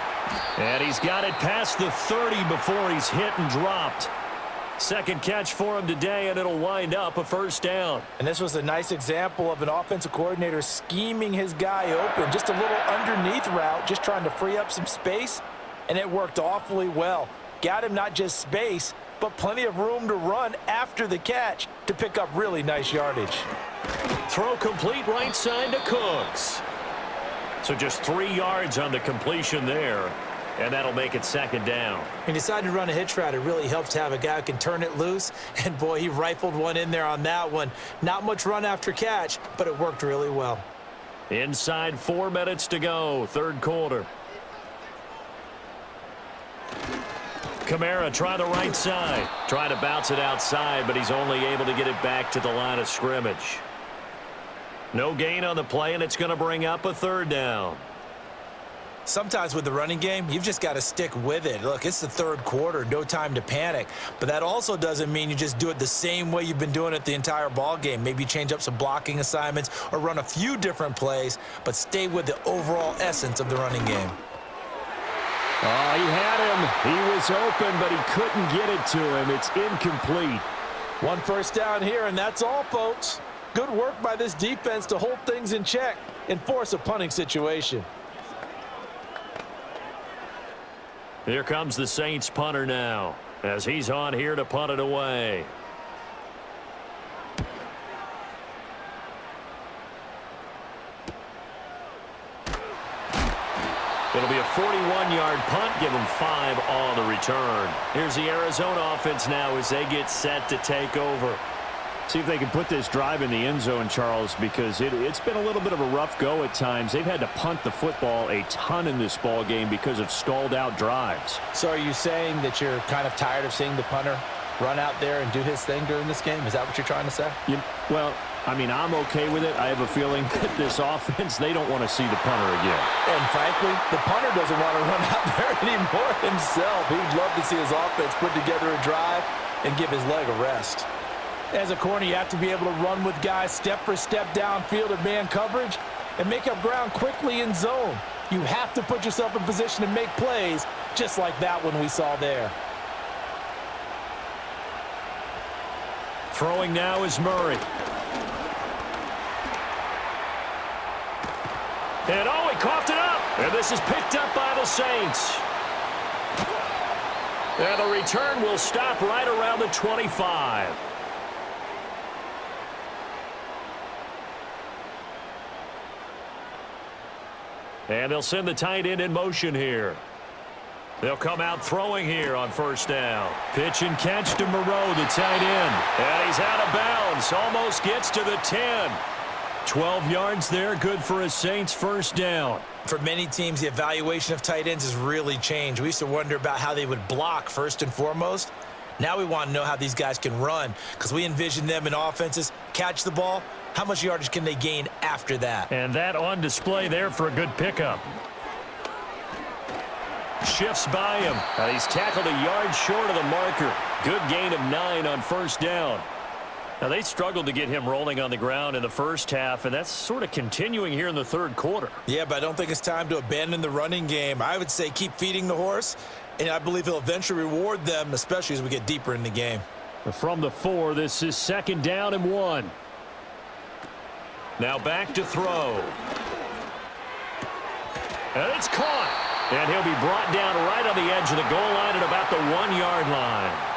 And he's got it past the 30 before he's hit and dropped. Second catch for him today, and it'll wind up a first down. And this was a nice example of an offensive coordinator scheming his guy open. Just a little underneath route, just trying to free up some space, and it worked awfully well. Got him not just space, but plenty of room to run after the catch to pick up really nice yardage. Throw complete right side to Cooks. So just 3 yards on the completion there. And that'll make it second down. He decided to run a hitch route. It really helps to have a guy who can turn it loose. And, boy, he rifled one in there on that one. Not much run after catch, but it worked really well. Inside 4 minutes to go, 3rd quarter. Kamara try the right side. Trying to bounce it outside, but he's only able to get it back to the line of scrimmage. No gain on the play, and it's going to bring up a 3rd down. Sometimes with the running game, you've just got to stick with it. Look, it's the 3rd quarter, no time to panic. But that also doesn't mean you just do it the same way you've been doing it the entire ball game. Maybe change up some blocking assignments or run a few different plays, but stay with the overall essence of the running game. Oh, he had him. He was open, but he couldn't get it to him. It's incomplete. 1 first down here, and that's all, folks. Good work by this defense to hold things in check and force a punting situation. Here comes the Saints punter now, as he's on here to punt it away. It'll be a 41-yard punt, give them 5 on the return. Here's the Arizona offense now as they get set to take over. See if they can put this drive in the end zone, Charles, because it's been a little bit of a rough go at times. They've had to punt the football a ton in this ball game because of stalled-out drives. So are you saying that you're kind of tired of seeing the punter run out there and do his thing during this game? Is that what you're trying to say? Well, I mean, I'm okay with it. I have a feeling that this offense, they don't want to see the punter again. And frankly, the punter doesn't want to run out there anymore himself. He'd love to see his offense put together a drive and give his leg a rest. As a corner, you have to be able to run with guys step for step downfield in man coverage and make up ground quickly in zone. You have to put yourself in position to make plays just like that one we saw there. Throwing now is Murray. And oh, he coughed it up. And this is picked up by the Saints. And the return will stop right around the 25. And they'll send the tight end in motion here. They'll come out throwing here on first down. Pitch and catch to Moreau, the tight end. And he's out of bounds. Almost gets to the 10. 12 yards there, good for a Saints first down. For many teams, the evaluation of tight ends has really changed. We used to wonder about how they would block first and foremost. Now we want to know how these guys can run because we envision them in offenses, catch the ball. How much yardage can they gain after that? And that on display there for a good pickup. Shifts by him. He's tackled a yard short of the marker. Good gain of 9 on first down. Now, they struggled to get him rolling on the ground in the first half, and that's sort of continuing here in the third quarter. Yeah, but I don't think it's time to abandon the running game. I would say keep feeding the horse, and I believe he'll eventually reward them, especially as we get deeper in the game. From the 4, this is 2nd down and 1. Now back to throw. And it's caught. And he'll be brought down right on the edge of the goal line at about the 1-yard line.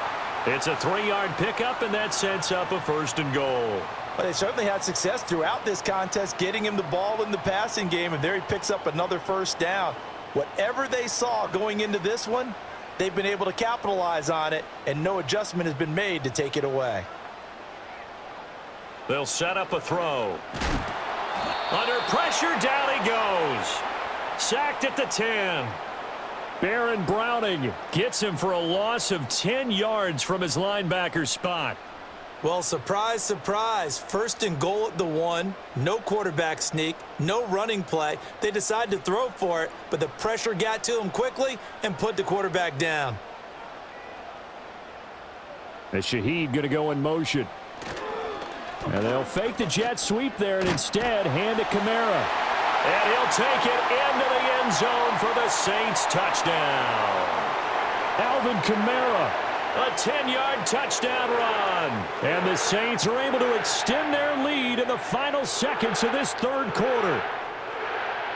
It's a 3-yard pickup, and that sets up a first and goal. Well, they certainly had success throughout this contest, getting him the ball in the passing game, and there he picks up another first down. Whatever they saw going into this one, they've been able to capitalize on it, and no adjustment has been made to take it away. They'll set up a throw. Under pressure, down he goes. Sacked at the 10. Baron Browning gets him for a loss of 10 yards from his linebacker spot. Well, surprise, surprise. First and goal at the 1. No quarterback sneak. No running play. They decide to throw for it, but the pressure got to him quickly and put the quarterback down. And Shaheed going to go in motion. And they'll fake the jet sweep there and instead hand it Kamara. And he'll take it into the end zone for the Saints touchdown. Alvin Kamara. A 10-yard touchdown run. And the Saints are able to extend their lead in the final seconds of this third quarter.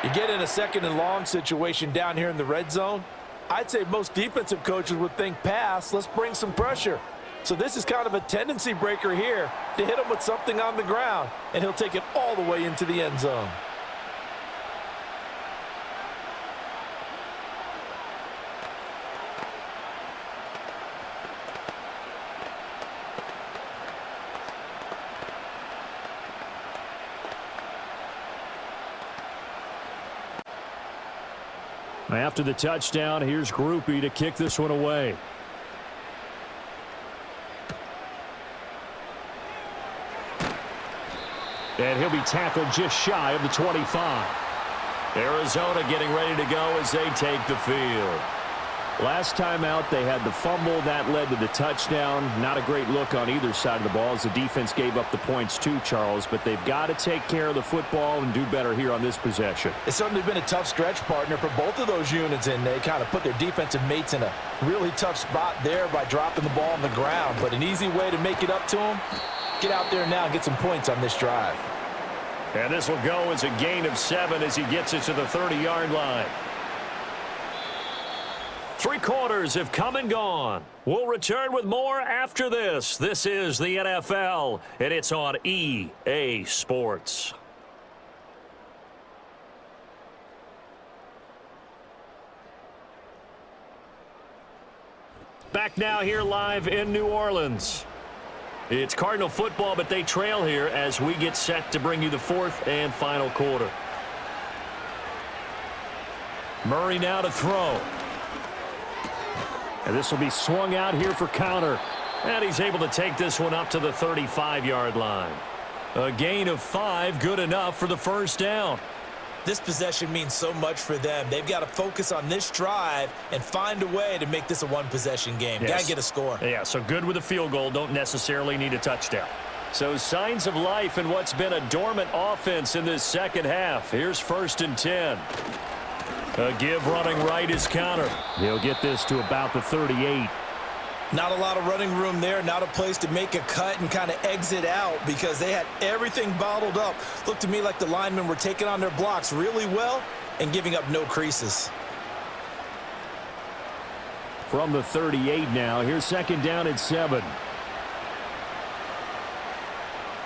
You get in a 2nd and long situation down here in the red zone. I'd say most defensive coaches would think pass. Let's bring some pressure. So this is kind of a tendency breaker here to hit him with something on the ground, and he'll take it all the way into the end zone. After the touchdown, here's Groupie to kick this one away. And he'll be tackled just shy of the 25. Arizona getting ready to go as they take the field. Last time out, they had the fumble. That led to the touchdown. Not a great look on either side of the ball as the defense gave up the points too, Charles. But they've got to take care of the football and do better here on this possession. It's certainly been a tough stretch, partner, for both of those units, and they kind of put their defensive mates in a really tough spot there by dropping the ball on the ground. But an easy way to make it up to them, get out there now and get some points on this drive. And this will go as a gain of 7 as he gets it to the 30-yard line. 3 quarters have come and gone. We'll return with more after this. This is the NFL, and it's on EA Sports. Back now here live in New Orleans. It's Cardinal football, but they trail here as we get set to bring you the 4th and final quarter. Murray now to throw. And this will be swung out here for counter. And he's able to take this one up to the 35-yard line. A gain of 5, good enough for the first down. This possession means so much for them. They've got to focus on this drive and find a way to make this a one-possession game. Yes. Got to get a score. Yeah, so good with a field goal. Don't necessarily need a touchdown. So signs of life in what's been a dormant offense in this second half. Here's 1st and 10. A give running right is counter. He'll get this to about the 38. Not a lot of running room there, not a place to make a cut and kind of exit out because they had everything bottled up. Looked to me like the linemen were taking on their blocks really well and giving up no creases. From the 38 now, here's 2nd down and 7.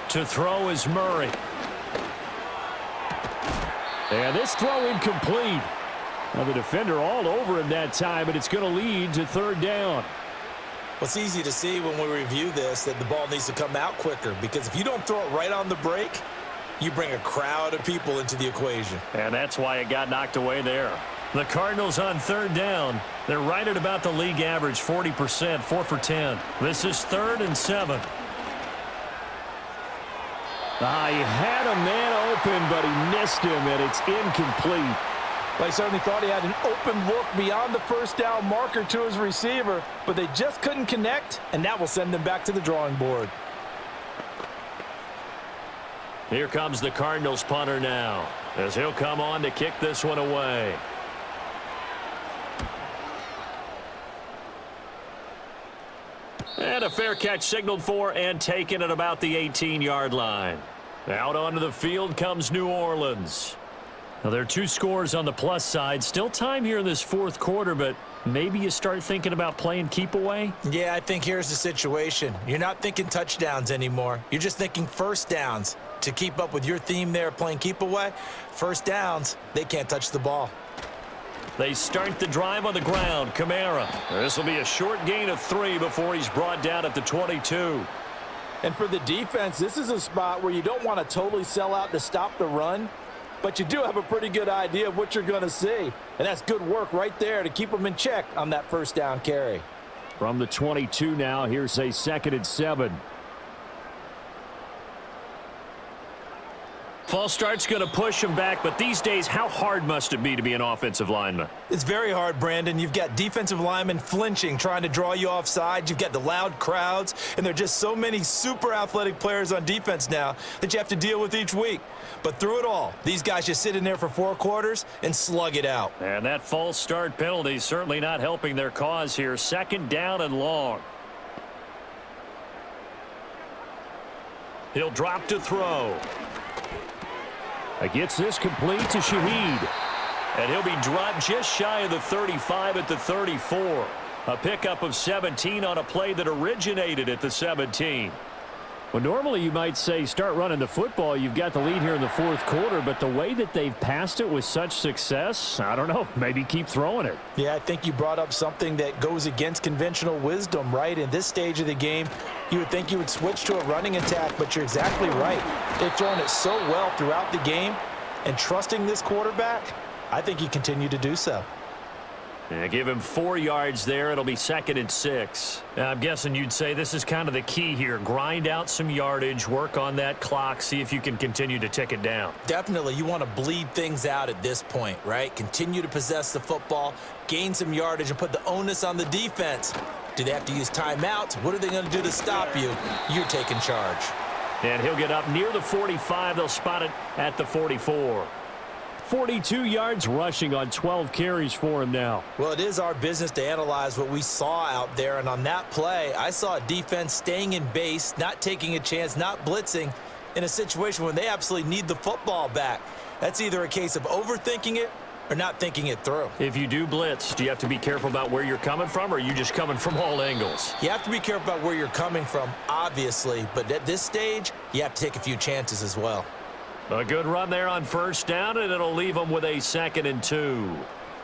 To throw is Murray. And this throw incomplete. Well, the defender all over him that time, and it's going to lead to 3rd down. Well, it's easy to see when we review this that the ball needs to come out quicker because if you don't throw it right on the break, you bring a crowd of people into the equation. And that's why it got knocked away there. The Cardinals on 3rd down. They're right at about the league average, 40%, 4 for 10. This is 3rd and 7. He had a man open, but he missed him, and it's incomplete. Well, he certainly thought he had an open look beyond the first down marker to his receiver, but they just couldn't connect, and that will send them back to the drawing board. Here comes the Cardinals punter now, as he'll come on to kick this one away. And a fair catch signaled for and taken at about the 18-yard line. Out onto the field comes New Orleans. Now, there are 2 scores on the plus side. Still time here in this 4th quarter, but maybe you start thinking about playing keep away? Yeah, I think here's the situation. You're not thinking touchdowns anymore. You're just thinking first downs. To keep up with your theme there, playing keep away, first downs, they can't touch the ball. They start the drive on the ground. Kamara. This will be a short gain of 3 before he's brought down at the 22. And for the defense, this is a spot where you don't want to totally sell out to stop the run, but you do have a pretty good idea of what you're going to see. And that's good work right there to keep them in check on that first down carry. From the 22 now, here's a 2nd and 7. False start's going to push him back, but these days, how hard must it be to be an offensive lineman? It's very hard, Brandon. You've got defensive linemen flinching, trying to draw you offside. You've got the loud crowds, and there are just so many super athletic players on defense now that you have to deal with each week. But through it all, these guys just sit in there for 4 quarters and slug it out. And that false start penalty certainly not helping their cause here. 2nd down and long. He'll drop to throw. Gets this complete to Shaheed. And he'll be dropped just shy of the 35 at the 34. A pickup of 17 on a play that originated at the 17. Well, normally you might say start running the football. You've got the lead here in the 4th quarter, but the way that they've passed it with such success, I don't know, maybe keep throwing it. Yeah, I think you brought up something that goes against conventional wisdom, right? In this stage of the game, you would think you would switch to a running attack, but you're exactly right. They've thrown it so well throughout the game, and trusting this quarterback, I think you continue to do so. Yeah, give him 4 yards there. It'll be 2nd and 6. I'm guessing you'd say this is kind of the key here. Grind out some yardage, work on that clock, see if you can continue to tick it down. Definitely, you want to bleed things out at this point, right? Continue to possess the football, gain some yardage, and put the onus on the defense. Do they have to use timeouts? What are they going to do to stop you? You're taking charge. And he'll get up near the 45. They'll spot it at the 44. 42 yards rushing on 12 carries for him now. Well, it is our business to analyze what we saw out there, and on that play, I saw a defense staying in base, not taking a chance, not blitzing in a situation when they absolutely need the football back. That's either a case of overthinking it or not thinking it through. If you do blitz, do you have to be careful about where you're coming from, or are you just coming from all angles? You have to be careful about where you're coming from, obviously, but at this stage, you have to take a few chances as well. A good run there on 1st down, and it'll leave them with a 2nd and 2.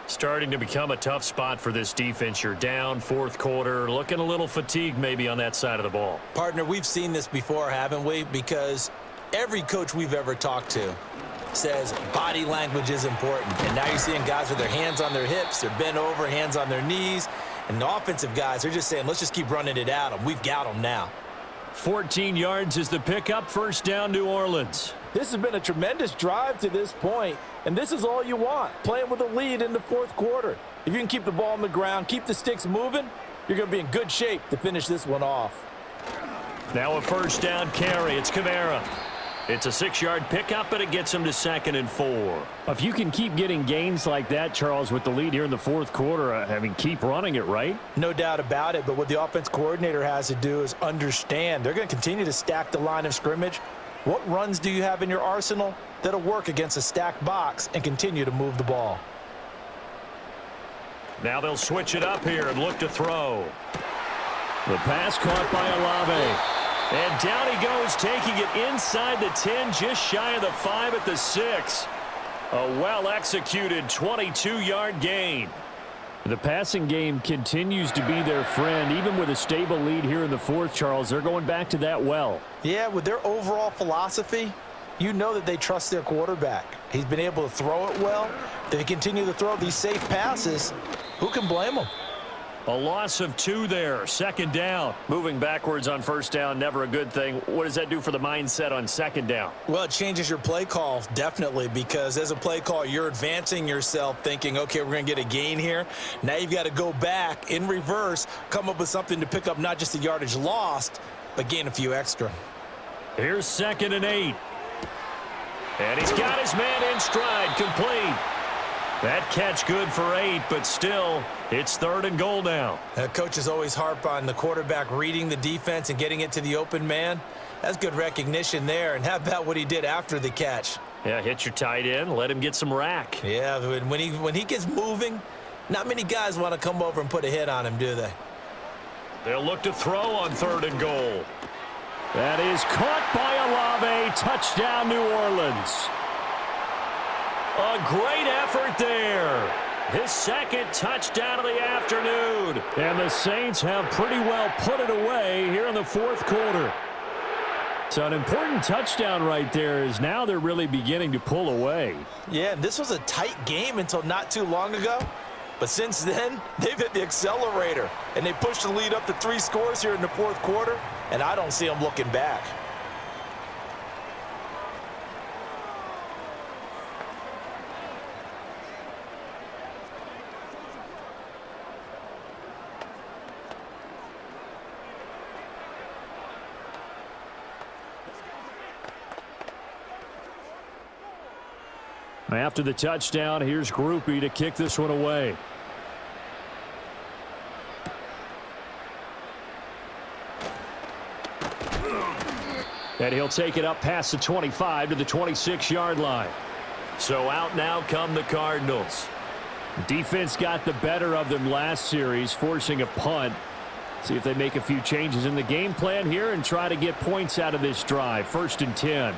Starting to become a tough spot for this defense. You're down 4th quarter, looking a little fatigued maybe on that side of the ball. Partner, we've seen this before, haven't we? Because every coach we've ever talked to says body language is important. And now you're seeing guys with their hands on their hips, they're bent over, hands on their knees. And the offensive guys, they're just saying, let's just keep running it at them. We've got them now. 14 yards is the pickup. 1st down, New Orleans. This has been a tremendous drive to this point, and this is all you want, playing with a lead in the 4th quarter. If you can keep the ball on the ground, keep the sticks moving, you're going to be in good shape to finish this one off. Now a 1st down carry. It's Kamara. It's a 6-yard pickup, but it gets him to 2nd and 4. If you can keep getting gains like that, Charles, with the lead here in the 4th quarter, I mean, keep running it, right? No doubt about it, but what the offense coordinator has to do is understand. They're going to continue to stack the line of scrimmage. What runs do you have in your arsenal that'll work against a stacked box and continue to move the ball? Now they'll switch it up here and look to throw. The pass caught by Olave. And down he goes, taking it inside the 10, just shy of the 5 at the 6. A well-executed 22-yard gain. The passing game continues to be their friend. Even with a stable lead here in the 4th, Charles, they're going back to that well. Yeah, with their overall philosophy, you know that they trust their quarterback. He's been able to throw it well. They continue to throw these safe passes. Who can blame them? A loss of 2 there, 2nd down. Moving backwards on 1st down, never a good thing. What does that do for the mindset on 2nd down? Well, it changes your play call, definitely, because as a play call, you're advancing yourself thinking, okay, we're going to get a gain here. Now you've got to go back in reverse, come up with something to pick up not just the yardage lost, but gain a few extra. Here's 2nd and 8. And he's got his man in stride, complete. That catch good for 8, but still, it's 3rd and goal now. Coaches always harp on the quarterback reading the defense and getting it to the open man. That's good recognition there. And how about what he did after the catch? Yeah, hit your tight end, let him get some rack. Yeah, when he gets moving, not many guys want to come over and put a hit on him, do they? They'll look to throw on 3rd and goal. That is caught by Olave. Touchdown, New Orleans. A great effort there. His 2nd touchdown of the afternoon. And the Saints have pretty well put it away here in the 4th quarter. So an important touchdown right there is now they're really beginning to pull away. Yeah, and this was a tight game until not too long ago. But since then, they've hit the accelerator. And they pushed the lead up to 3 scores here in the 4th quarter. And I don't see them looking back. After the touchdown, here's Groupie to kick this one away. And he'll take it up past the 25 to the 26-yard line. So out now come the Cardinals. Defense got the better of them last series, forcing a punt. See if they make a few changes in the game plan here and try to get points out of this drive. 1st and 10.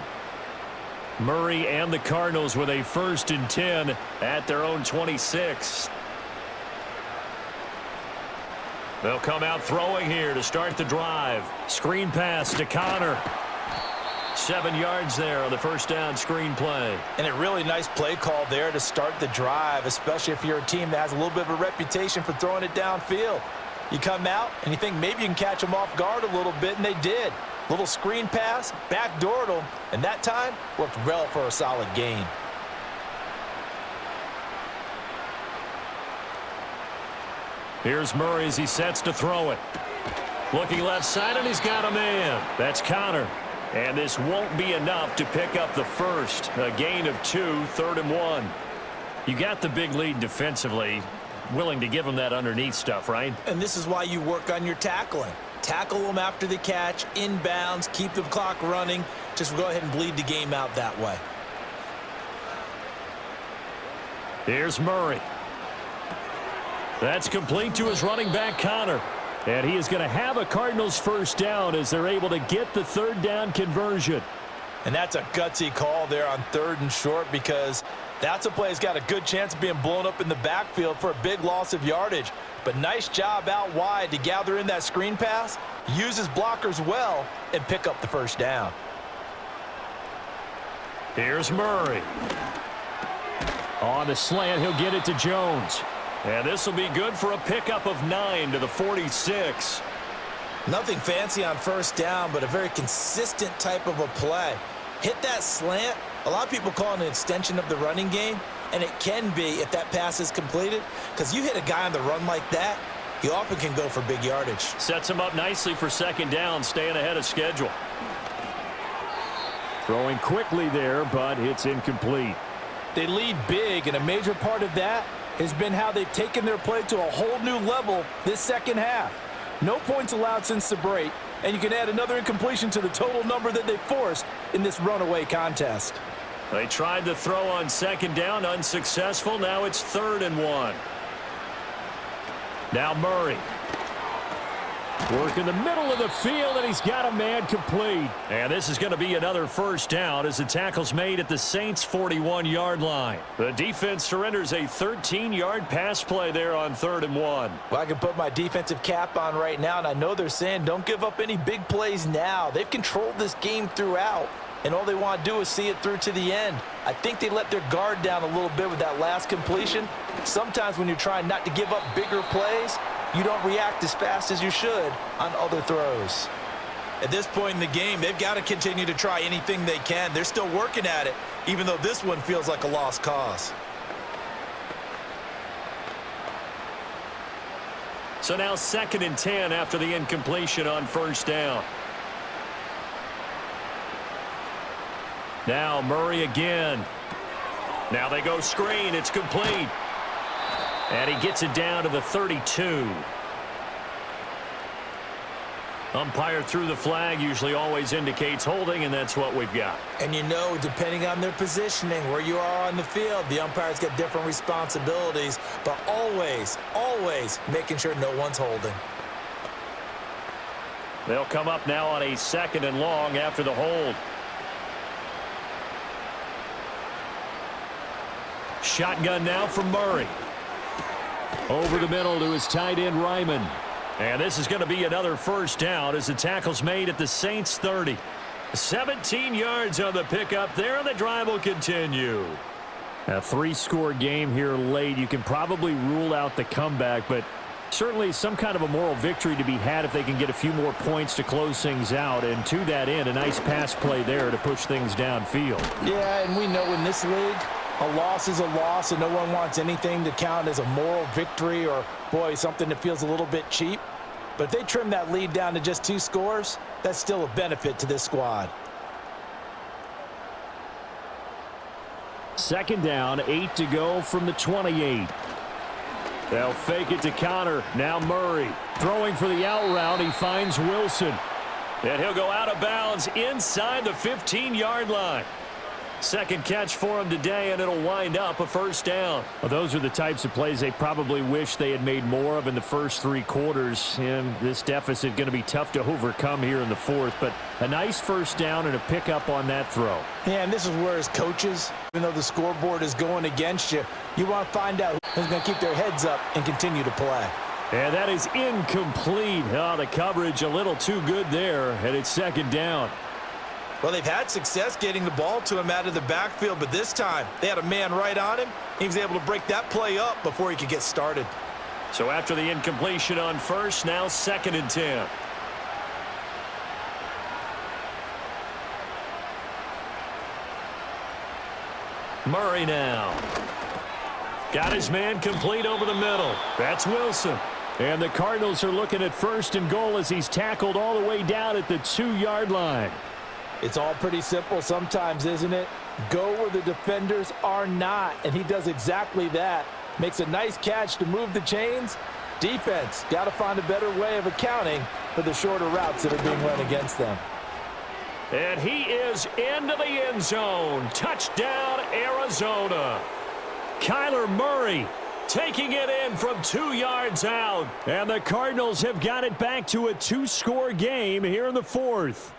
Murray and the Cardinals with a 1st and 10 at their own 26. They'll come out throwing here to start the drive. Screen pass to Connor. 7 yards there on the first down screen play. And a really nice play call there to start the drive, especially if you're a team that has a little bit of a reputation for throwing it downfield. You come out and you think maybe you can catch them off guard a little bit, and they did. Little screen pass, backdoored them, and that time worked well for a solid gain. Here's Murray as he sets to throw it. Looking left side, and he's got a man. That's Connor. And this won't be enough to pick up the first. A gain of 2, 3rd and 1. You got the big lead defensively. Willing to give them that underneath stuff, right? And this is why you work on your tackling. Tackle them after the catch, inbounds, keep the clock running. Just go ahead and bleed the game out that way. Here's Murray. That's complete to his running back, Connor. And he is going to have a Cardinals first down as they're able to get the 3rd down conversion. And that's a gutsy call there on 3rd and short, because that's a play that's got a good chance of being blown up in the backfield for a big loss of yardage. But nice job out wide to gather in that screen pass, use his blockers well, and pick up the first down. Here's Murray. On the slant, he'll get it to Jones. And this will be good for a pickup of 9 to the 46. Nothing fancy on first down, but a very consistent type of a play. Hit that slant. A lot of people call it an extension of the running game, and it can be if that pass is completed, because you hit a guy on the run like that, he often can go for big yardage. Sets him up nicely for 2nd down, staying ahead of schedule. Throwing quickly there, but it's incomplete. They lead big, and a major part of that has been how they've taken their play to a whole new level this second half. No points allowed since the break, and you can add another incompletion to the total number that they forced in this runaway contest. They tried to throw on 2nd down, unsuccessful. Now it's 3rd and 1. Now Murray. Work in the middle of the field, and he's got a man complete. And this is going to be another first down as the tackle's made at the Saints' 41-yard line. The defense surrenders a 13-yard pass play there on 3rd and 1. Well, I can put my defensive cap on right now, and I know they're saying don't give up any big plays now. They've controlled this game throughout, and all they want to do is see it through to the end. I think they let their guard down a little bit with that last completion. Sometimes when you're trying not to give up bigger plays, you don't react as fast as you should on other throws. At this point in the game, they've got to continue to try anything they can. They're still working at it, even though this one feels like a lost cause. So now 2nd and 10 after the incompletion on first down. Now Murray again. Now they go screen. It's complete. And he gets it down to the 32. Umpire threw the flag, usually always indicates holding, and that's what we've got. And you know, depending on their positioning, where you are on the field, the umpires get different responsibilities, but always, always making sure no one's holding. They'll come up now on a 2nd and long after the hold. Shotgun now from Murray. Over the middle to his tight end, Ryman. And this is going to be another first down as the tackle's made at the Saints' 30. 17 yards on the pickup there, and the drive will continue. A 3-score game here late. You can probably rule out the comeback, but certainly some kind of a moral victory to be had if they can get a few more points to close things out. And to that end, a nice pass play there to push things downfield. Yeah, and we know in this league, a loss is a loss, and no one wants anything to count as a moral victory or, boy, something that feels a little bit cheap. But if they trim that lead down to just 2 scores, that's still a benefit to this squad. 2nd down, 8 to go from the 28. They'll fake it to Connor. Now Murray. Throwing for the out route. He finds Wilson. And he'll go out of bounds inside the 15-yard line. Second catch for him today, and it'll wind up a first down. Well, those are the types of plays they probably wish they had made more of in the first 3 quarters. And this deficit going to be tough to overcome here in the 4th. But a nice first down and a pickup on that throw. Yeah, and this is where as coaches, even though the scoreboard is going against you, you want to find out who's going to keep their heads up and continue to play. And that is incomplete. Oh, the coverage a little too good there, and it's 2nd down. Well, they've had success getting the ball to him out of the backfield, but this time they had a man right on him. He was able to break that play up before he could get started. So after the incompletion on first, now 2nd and 10. Murray now. Got his man complete over the middle. That's Wilson. And the Cardinals are looking at 1st and goal as he's tackled all the way down at the 2-yard line. It's all pretty simple sometimes, isn't it? Go where the defenders are not, and he does exactly that. Makes a nice catch to move the chains. Defense, got to find a better way of accounting for the shorter routes that are being run against them. And he is into the end zone. Touchdown, Arizona. Kyler Murray taking it in from 2 yards out. And the Cardinals have got it back to a 2-score game here in the 4th.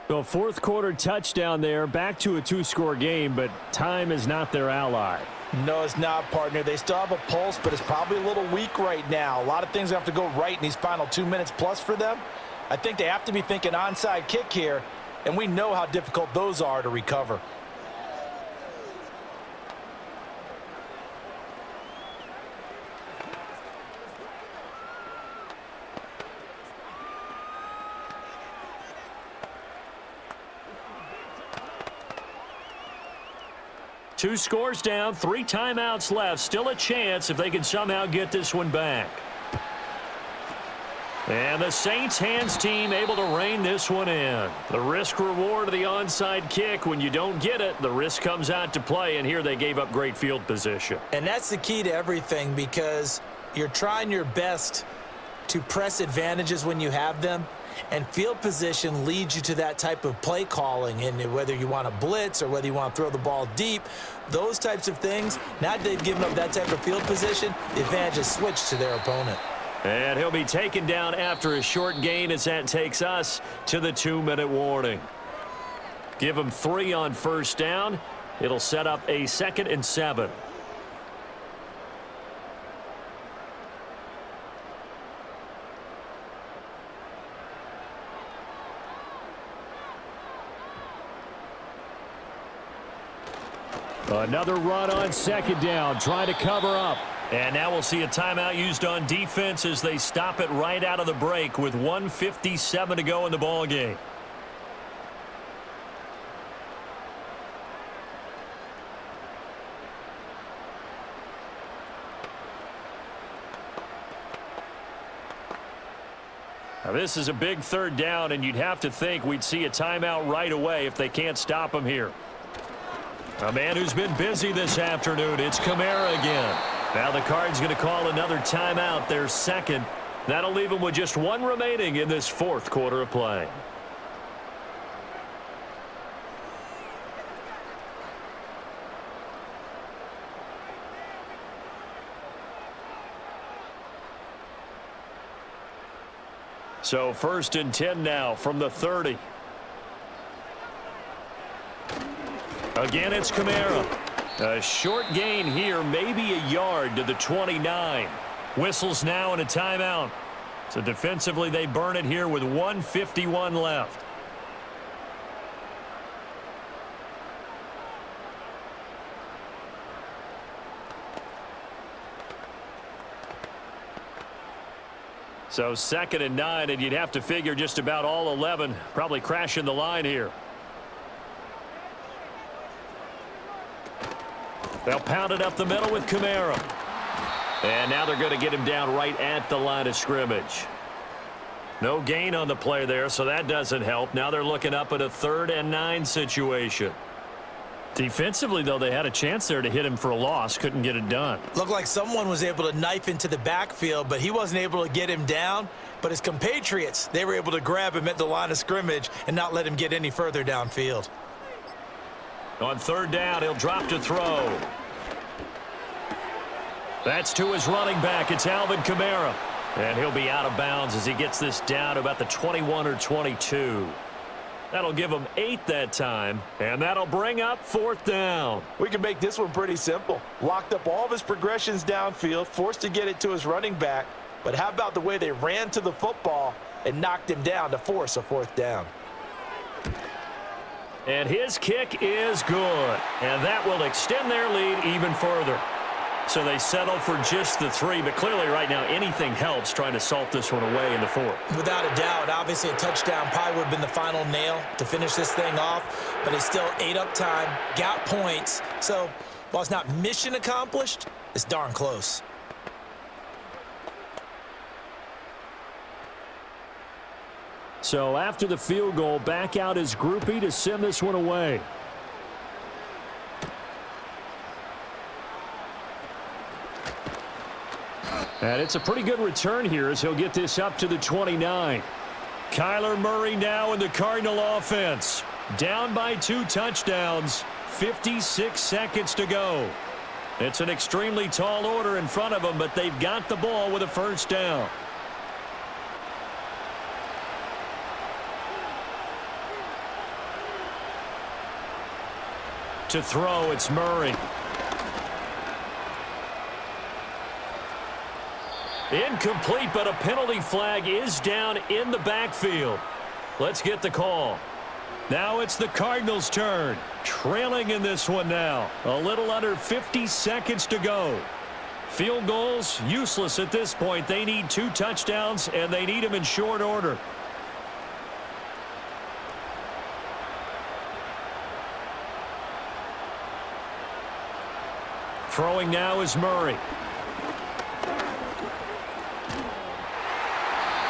So 4th quarter touchdown there, back to a 2-score game, but time is not their ally. No, it's not, partner. They still have a pulse, but it's probably a little weak right now. A lot of things have to go right in these final 2 minutes plus for them. I think they have to be thinking onside kick here, and we know how difficult those are to recover. Two scores down, 3 timeouts left. Still a chance if they can somehow get this one back. And the Saints hands team able to rein this one in. The risk reward of the onside kick. When you don't get it, the risk comes out to play, and here they gave up great field position. And that's the key to everything, because you're trying your best to press advantages when you have them, and field position leads you to that type of play calling. And whether you want to blitz or whether you want to throw the ball deep, those types of things, now that they've given up that type of field position, the advantage is switched to their opponent. And he'll be taken down after a short gain as that takes us to the 2-minute warning. Give him 3 on 1st down. It'll set up a 2nd and 7. Another run on 2nd down, trying to cover up. And now we'll see a timeout used on defense as they stop it right out of the break with 1:57 to go in the ball game. Now this is a big 3rd down, and you'd have to think we'd see a timeout right away if they can't stop him here. A man who's been busy this afternoon, it's Kamara again. Now the Cards going to call another timeout, their 2nd. That'll leave them with just 1 remaining in this 4th quarter of play. So 1st and 10 now from the 30. Again, it's Kamara. A short gain here, maybe a yard to the 29. Whistles now and a timeout. So defensively, they burn it here with 1:51 left. So 2nd and 9, and you'd have to figure just about all 11 probably crashing the line here. They'll pound it up the middle with Kamara. And now they're going to get him down right at the line of scrimmage. No gain on the play there, so that doesn't help. Now they're looking up at a 3rd and 9 situation. Defensively, though, they had a chance there to hit him for a loss. Couldn't get it done. Looked like someone was able to knife into the backfield, but he wasn't able to get him down. But his compatriots, they were able to grab him at the line of scrimmage and not let him get any further downfield. On 3rd down, he'll drop to throw. That's to his running back. It's Alvin Kamara. And he'll be out of bounds as he gets this down to about the 21 or 22. That'll give him 8 that time, and that'll bring up 4th down. We can make this one pretty simple. Locked up all of his progressions downfield, forced to get it to his running back. But how about the way they ran to the football and knocked him down to force a 4th down? And his kick is good. And that will extend their lead even further. So they settle for just the 3, but clearly right now anything helps trying to salt this one away in the 4th. Without a doubt, obviously a touchdown probably would have been the final nail to finish this thing off, but it's still ate up time, got points. So while it's not mission accomplished, it's darn close. So after the field goal, back out is Groupie to send this one away. And it's a pretty good return here as he'll get this up to the 29. Kyler Murray now in the Cardinal offense. Down by 2 touchdowns, 56 seconds to go. It's an extremely tall order in front of them, but they've got the ball with a first down. To throw, it's Murray. Incomplete, but a penalty flag is down in the backfield. Let's get the call. Now it's the Cardinals' turn. Trailing in this one now. A little under 50 seconds to go. Field goals, useless at this point. They need 2 touchdowns, and they need them in short order. Throwing now is Murray.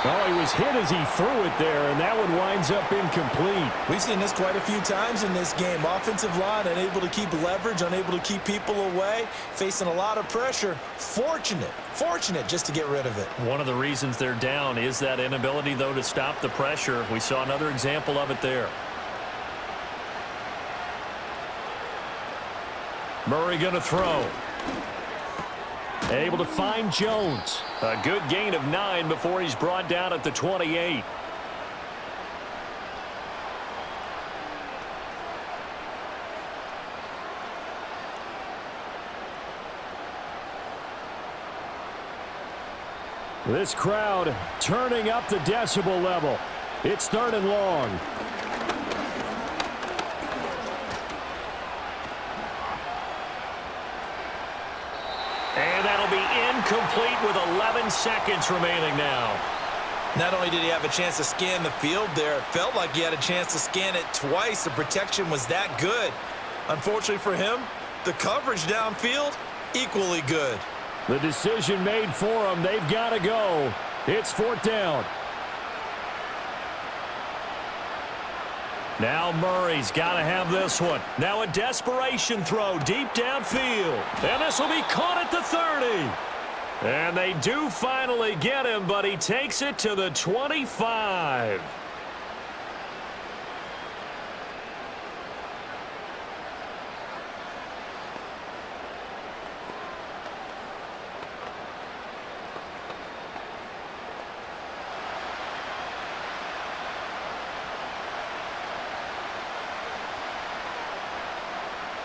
Oh, he was hit as he threw it there, and that one winds up incomplete. We've seen this quite a few times in this game. Offensive line unable to keep leverage, unable to keep people away, facing a lot of pressure. Fortunate just to get rid of it. One of the reasons they're down is that inability, though, to stop the pressure. We saw another example of it there. Murray going to throw. Able to find Jones. A good gain of 9 before he's brought down at the 28. This crowd turning up the decibel level. It's 3rd and long. And that'll be incomplete with 11 seconds remaining now. Not only did he have a chance to scan the field there, it felt like he had a chance to scan it twice. The protection was that good. Unfortunately for him, the coverage downfield, equally good. The decision made for them. They've got to go. It's 4th down. Now Murray's got to have this one. Now a desperation throw deep downfield. And this will be caught at the 30. And they do finally get him, but he takes it to the 25.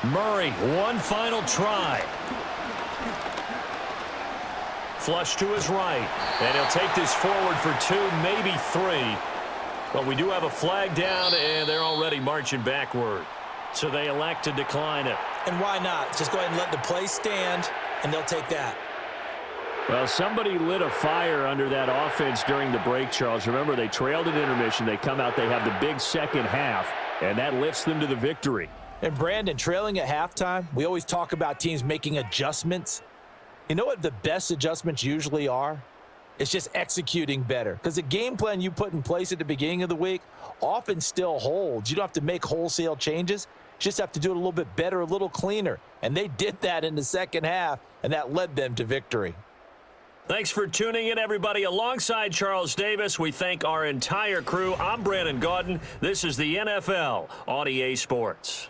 Murray, one final try. Flush to his right. And he'll take this forward for 2, maybe 3. But we do have a flag down, and they're already marching backward. So they elect to decline it. And why not? Just go ahead and let the play stand, and they'll take that. Well, somebody lit a fire under that offense during the break, Charles. Remember, they trailed at intermission. They come out, they have the big second half, and that lifts them to the victory. And Brandon, trailing at halftime, we always talk about teams making adjustments. You know what the best adjustments usually are? It's just executing better. Because the game plan you put in place at the beginning of the week often still holds. You don't have to make wholesale changes. You just have to do it a little bit better, a little cleaner. And they did that in the second half, and that led them to victory. Thanks for tuning in, everybody. Alongside Charles Davis, we thank our entire crew. I'm Brandon Gaudin. This is the NFL on EA Sports.